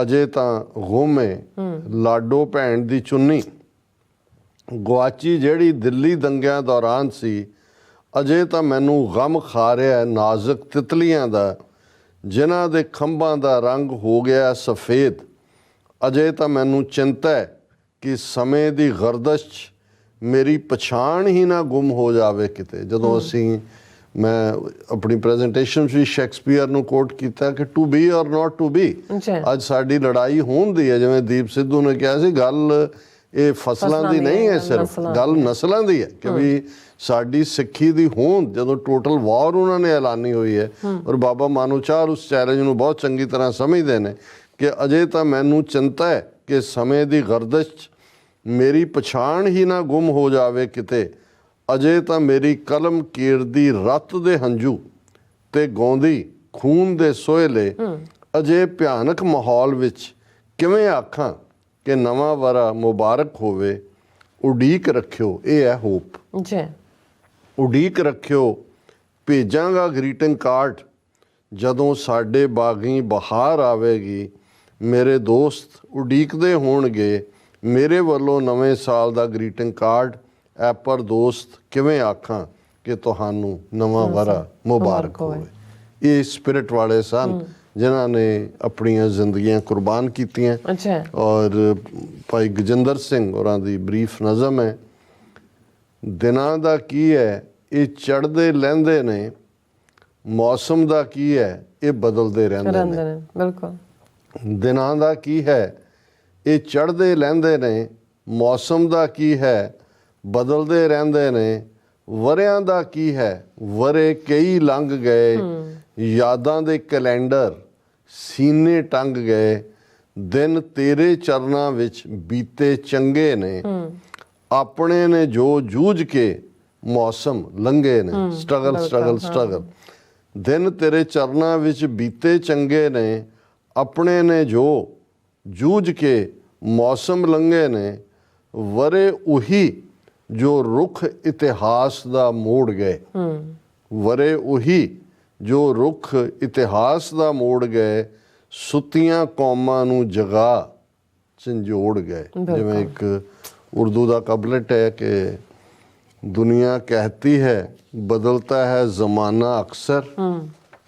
ਅਜੇ ਤਾਂ ਗੁੰਮੇ ਲਾਡੋ ਭੈਣ ਦੀ ਚੁੰਨੀ, ਗੁਆਚੀ ਜਿਹੜੀ ਦਿੱਲੀ ਦੰਗਿਆਂ ਦੌਰਾਨ ਸੀ। ਅਜੇ ਤਾਂ ਮੈਨੂੰ ਗਮ ਖਾ ਰਿਹਾ ਨਾਜ਼ੁਕ ਤਿਤਲੀਆਂ ਦਾ, ਜਿਨ੍ਹਾਂ ਦੇ ਖੰਭਾਂ ਦਾ ਰੰਗ ਹੋ ਗਿਆ ਸਫੇਦ। ਅਜੇ ਤਾਂ ਮੈਨੂੰ ਚਿੰਤਾ ਹੈ ਕਿ ਸਮੇਂ ਦੀ ਗਰਦਸ਼ 'ਚ ਮੇਰੀ ਪਛਾਣ ਹੀ ਨਾ ਗੁੰਮ ਹੋ ਜਾਵੇ ਕਿਤੇ। ਜਦੋਂ ਮੈਂ ਆਪਣੀ ਪ੍ਰੈਜੈਂਟੇਸ਼ਨ 'ਚ ਵੀ ਸ਼ੇਕਸਪੀਅਰ ਨੂੰ ਕੋਟ ਕੀਤਾ ਕਿ ਟੂ ਬੀ ਔਰ ਨਾਟ ਟੂ ਬੀ। ਅੱਜ ਸਾਡੀ ਲੜਾਈ ਹੋਣ ਦੀ ਹੈ, ਜਿਵੇਂ ਦੀਪ ਸਿੱਧੂ ਨੇ ਕਿਹਾ ਸੀ, ਗੱਲ ਇਹ ਫਸਲਾਂ ਦੀ ਨਹੀਂ ਹੈ, ਸਿਰਫ ਗੱਲ ਨਸਲਾਂ ਦੀ ਹੈ ਕਿ ਵੀ ਸਾਡੀ ਸਿੱਖੀ ਦੀ ਹੋਂਦ, ਜਦੋਂ ਟੋਟਲ ਵਾਰ ਉਹਨਾਂ ਨੇ ਐਲਾਨੀ ਹੋਈ ਹੈ। ਔਰ ਬਾਬਾ ਮਾਨੋਚਾਲ ਉਸ ਚੈਲੰਜ ਨੂੰ ਬਹੁਤ ਚੰਗੀ ਤਰ੍ਹਾਂ ਸਮਝਦੇ ਨੇ ਕਿ ਅਜੇ ਤਾਂ ਮੈਨੂੰ ਚਿੰਤਾ ਹੈ ਕਿ ਸਮੇਂ ਦੀ ਗਰਦਸ਼ 'ਚ ਮੇਰੀ ਪਛਾਣ ਹੀ ਨਾ ਗੁੰਮ ਹੋ ਜਾਵੇ ਕਿਤੇ। ਅਜੇ ਤਾਂ ਮੇਰੀ ਕਲਮ ਕੀਰਦੀ ਰਤ ਦੇ ਹੰਝੂ ਤੇ ਗਾਉਂਦੀ ਖੂਨ ਦੇ ਸੋਹਲੇ। ਅਜੇ ਭਿਆਨਕ ਮਾਹੌਲ ਵਿੱਚ ਕਿਵੇਂ ਆਖਾਂ ਕਿ ਨਵਾਂ ਵਰਾ ਮੁਬਾਰਕ ਹੋਵੇ। ਉਡੀਕ ਰੱਖਿਓ, ਇਹ ਹੈ ਹੋਪ।
ਜੀ
ਉਡੀਕ ਰੱਖਿਓ, ਭੇਜਾਂਗਾ ਗ੍ਰੀਟਿੰਗ ਕਾਰਡ ਜਦੋਂ ਸਾਡੇ ਬਾਗੀ ਬਹਾਰ ਆਵੇਗੀ। ਮੇਰੇ ਦੋਸਤ ਉਡੀਕਦੇ ਹੋਣਗੇ ਮੇਰੇ ਵੱਲੋਂ ਨਵੇਂ ਸਾਲ ਦਾ ਗ੍ਰੀਟਿੰਗ ਕਾਰਡ। ਐ ਪਰ ਦੋਸਤ ਕਿਵੇਂ ਆਖਾਂ ਕਿ ਤੁਹਾਨੂੰ ਨਵਾਂ ਵਰਾ ਮੁਬਾਰਕ ਹੋਵੇ। ਇਹ ਸਪਿਰਿਟ ਵਾਲੇ ਸਨ ਜਿਨ੍ਹਾਂ ਨੇ ਆਪਣੀਆਂ ਜ਼ਿੰਦਗੀਆਂ ਕੁਰਬਾਨ ਕੀਤੀਆਂ।
ਅੱਛਾ।
ਔਰ ਭਾਈ ਗਜਿੰਦਰ ਸਿੰਘ ਹੋਰਾਂ ਦੀ ਬਰੀਫ ਨਜ਼ਮ ਹੈ, ਦਿਨਾਂ ਦਾ ਕੀ ਹੈ ਇਹ ਚੜ੍ਹਦੇ ਲਹਿੰਦੇ ਨੇ, ਮੌਸਮ ਦਾ ਕੀ ਹੈ ਇਹ ਬਦਲਦੇ ਰਹਿੰਦੇ ਨੇ।
ਬਿਲਕੁਲ।
ਦਿਨਾਂ ਦਾ ਕੀ ਹੈ ਇਹ ਚੜ੍ਹਦੇ ਲਹਿੰਦੇ ਨੇ, ਮੌਸਮ ਦਾ ਕੀ ਹੈ ਬਦਲਦੇ ਰਹਿੰਦੇ ਨੇ। ਵਰਿਆਂ ਦਾ ਕੀ ਹੈ ਵਰੇ ਕਈ ਲੰਘ ਗਏ, ਯਾਦਾਂ ਦੇ ਕੈਲੰਡਰ ਸੀਨੇ ਟੰਗ ਗਏ। ਦਿਨ ਤੇਰੇ ਚਰਨਾਂ ਵਿੱਚ ਬੀਤੇ ਚੰਗੇ ਨੇ, ਆਪਣੇ ਨੇ ਜੋ ਜੂਝ ਕੇ ਮੌਸਮ ਲੰਘੇ ਨੇ। Struggle struggle struggle. ਦਿਨ ਤੇਰੇ ਚਰਨਾਂ ਵਿੱਚ ਬੀਤੇ ਚੰਗੇ ਨੇ, ਆਪਣੇ ਨੇ ਜੋ ਜੂਝ ਕੇ ਮੌਸਮ ਲੰਘੇ ਨੇ। ਵਰੇ ਉਹੀ ਜੋ ਰੁੱਖ ਇਤਿਹਾਸ ਦਾ ਮੋੜ ਗਏ। ਵਰੇ ਉਹੀ ਜੋ ਰੁੱਖ ਇਤਿਹਾਸ ਦਾ ਮੋੜ ਗਏ, ਸੁੱਤੀਆਂ ਕੌਮਾਂ ਨੂੰ ਜਗਾ ਝੰਜੋੜ ਗਏ। ਜਿਵੇਂ ਇੱਕ ਉਰਦੂ ਦਾ ਕਬਲਟ ਹੈ ਕਿ ਦੁਨੀਆ कहती है बदलता है ज़माना अक्सर,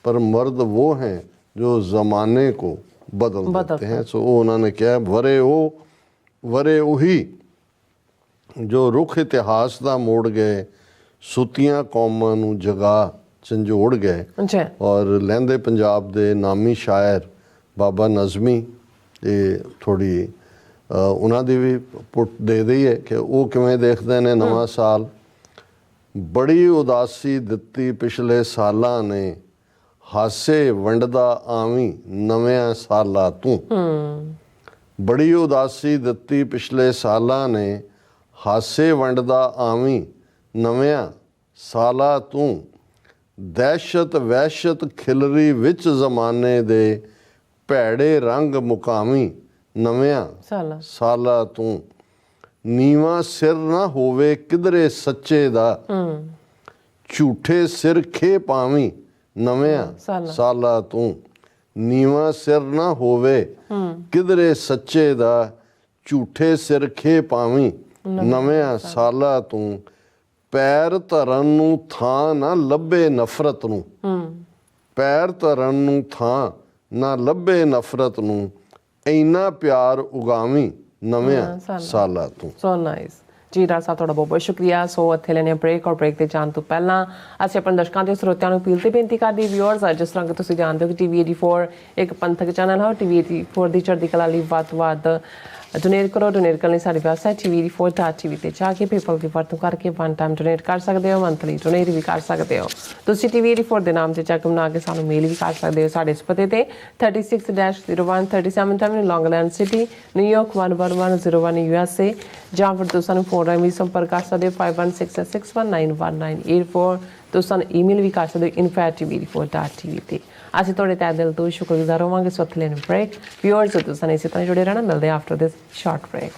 पर मर्द वो हैं जो ज़माने को बदल देते हैं। सो उन्होंने किया वरे ਉਹੀ ਜੋ ਰੁੱਖ ਇਤਿਹਾਸ ਦਾ ਮੋੜ ਗਏ, ਸੁੱਤੀਆਂ ਕੌਮਾਂ ਨੂੰ ਜਗਾ ਝੰਜੋੜ ਗਏ। ਔਰ ਲਹਿੰਦੇ ਪੰਜਾਬ ਦੇ ਨਾਮੀ ਸ਼ਾਇਰ ਬਾਬਾ ਨਜ਼ਮੀ, ਇਹ ਥੋੜ੍ਹੀ ਉਹਨਾਂ ਦੀ ਵੀ ਪੁੱਟ ਦੇ ਦਈ ਹੈ ਕਿ ਉਹ ਕਿਵੇਂ ਦੇਖਦੇ ਨੇ ਨਵਾਂ ਸਾਲ। ਬੜੀ ਉਦਾਸੀ ਦਿੱਤੀ ਪਿਛਲੇ ਸਾਲਾਂ ਨੇ, ਹਾਸੇ ਵੰਡਦਾ ਆਵੀਂ ਨਵਿਆਂ ਸਾਲਾਂ ਤੂੰ। ਬੜੀ ਉਦਾਸੀ ਦਿੱਤੀ ਪਿਛਲੇ ਸਾਲਾਂ ਨੇ, ਹਾਸੇ ਵੰਡਦਾ ਆਵੀਂ ਨਵਿਆਂ ਸਾਲਾਂ ਤੂੰ। ਦਹਿਸ਼ਤ ਵਹਿਸ਼ਤ ਖਿਲਰੀ ਵਿੱਚ ਜ਼ਮਾਨੇ ਦੇ, ਭੈੜੇ ਰੰਗ ਮੁਕਾਵੀਂ ਨਵਿਆਂ ਸਾਲਾਂ ਤੂੰ। ਨੀਵਾਂ ਸਿਰ ਨਾ ਹੋਵੇ ਕਿਧਰੇ ਸੱਚੇ ਦਾ, ਝੂਠੇ ਸਿਰ ਖੇ ਪਾਵੀਂ ਨਵਿਆਂ ਸਾਲਾਂ ਤੂੰ। ਨੀਵਾਂ ਸਿਰ ਨਾ ਹੋਵੇ ਕਿਧਰੇ ਸੱਚੇ ਦਾ, ਝੂਠੇ ਸਿਰ ਖੇ ਪਾਵੀਂ ਨਵਿਆਂ ਸਾਲਾਂ ਤੂੰ। ਪੈਰ ਧਰਨ ਨੂੰ ਥਾਂ ਨਾ ਲੱਭੇ ਨਫ਼ਰਤ ਨੂੰ, ਪੈਰ ਧਰਨ ਨੂੰ ਥਾਂ ਨਾ ਲੱਭੇ ਨਫ਼ਰਤ ਨੂੰ। ਇੰਨਾ ਪਿਆਰ ਉਗਾਵੀਂ ਨਵਿਆਂ ਸਾਲਾਂ ਤੋਂ।
ਸੋ ਨਾਈਸ ਜੀ ਡਾਕਟਰ ਸਾਹਿਬ, ਤੁਹਾਡਾ ਬਹੁਤ ਬਹੁਤ ਸ਼ੁਕਰੀਆ। ਸੋ ਇੱਥੇ ਲੈਣੇ ਬ੍ਰੇਕ, ਔਰ ਬ੍ਰੇਕ ਤੇ ਜਾਣ ਤੋਂ ਪਹਿਲਾਂ ਅਸੀਂ ਆਪਣੇ ਦਰਸ਼ਕਾਂ ਤੇ ਸਰੋਤਿਆਂ ਨੂੰ ਅਪੀਲ ਤੇ ਬੇਨਤੀ ਕਰਦੇ ਵਿਊਅਰਸ, ਜਿਸ ਤਰ੍ਹਾਂ ਕਿ ਤੁਸੀਂ ਜਾਣਦੇ ਹੋ ਕਿ TV 84 ਇੱਕ ਪੰਥਕ ਚੈਨਲ ਹੈ। TV 84 ਦੀ ਚੜ੍ਹਦੀ ਕਲਾ ਲਈ ਵੱਧ ਤੋਂ ਵੱਧ ਡੋਨੇਟ ਕਰੋ। ਡੋਨੇਟ ਕਰਨ ਲਈ ਸਾਡੀ ਵੈਬਸਾਈਟ TV84.tv ਤੇ ਜਾ ਕੇ ਪੇਪਲ ਦੀ ਵਰਤੋਂ ਕਰਕੇ ਵਨ ਟਾਈਮ ਡੋਨੇਟ ਕਰ ਸਕਦੇ ਹੋ, ਮੰਥਲੀ ਡੋਨੇਟ ਵੀ ਕਰ ਸਕਦੇ ਹੋ। ਤੁਸੀਂ TV 84 ਦੇ ਨਾਮ ਤੇ ਚੈੱਕ ਬਣਾ ਕੇ ਸਾਨੂੰ ਮੇਲ ਵੀ ਕਰ ਸਕਦੇ ਹੋ ਸਾਡੇ ਇਸ ਪਤੇ ਤੇ 36-01-37 ਲੌਂਗਲੈਂਡ ਸਿਟੀ, ਨਿਊਯਾਰਕ 11101 USA, ਜਾਂ ਫਿਰ ਤੁਸੀਂ ਸਾਨੂੰ ਫੋਨ ਰਾਹੀਂ ਵੀ ਸੰਪਰਕ ਕਰ ਸਕਦੇ ਹੋ 5166191984। ਤੁਸੀਂ ਸਾਨੂੰ ਈਮੇਲ ਵੀ ਕਰ ਸਕਦੇ ਹੋ info@tv84.tv ਤੇ। ਅਸੀਂ ਤੁਹਾਡੇ ਤਹਿ ਦਿਲ ਤੋਂ ਸ਼ੁਕਰਗੁਜ਼ਾਰ ਹੋਵਾਂਗੇ। ਸੋ ਇੱਥੇ ਲੈਣੇ ਬ੍ਰੇਕ। ਵਿਊਅਰਸ, ਤੁਸੀਂ ਇਸੇ ਤਰ੍ਹਾਂ ਜੁੜੇ ਰਹਿਣਾ। ਮਿਲਦੇ ਆਫਟਰ ਦਿਸ ਸ਼ਾਰਟ ਬ੍ਰੇਕ।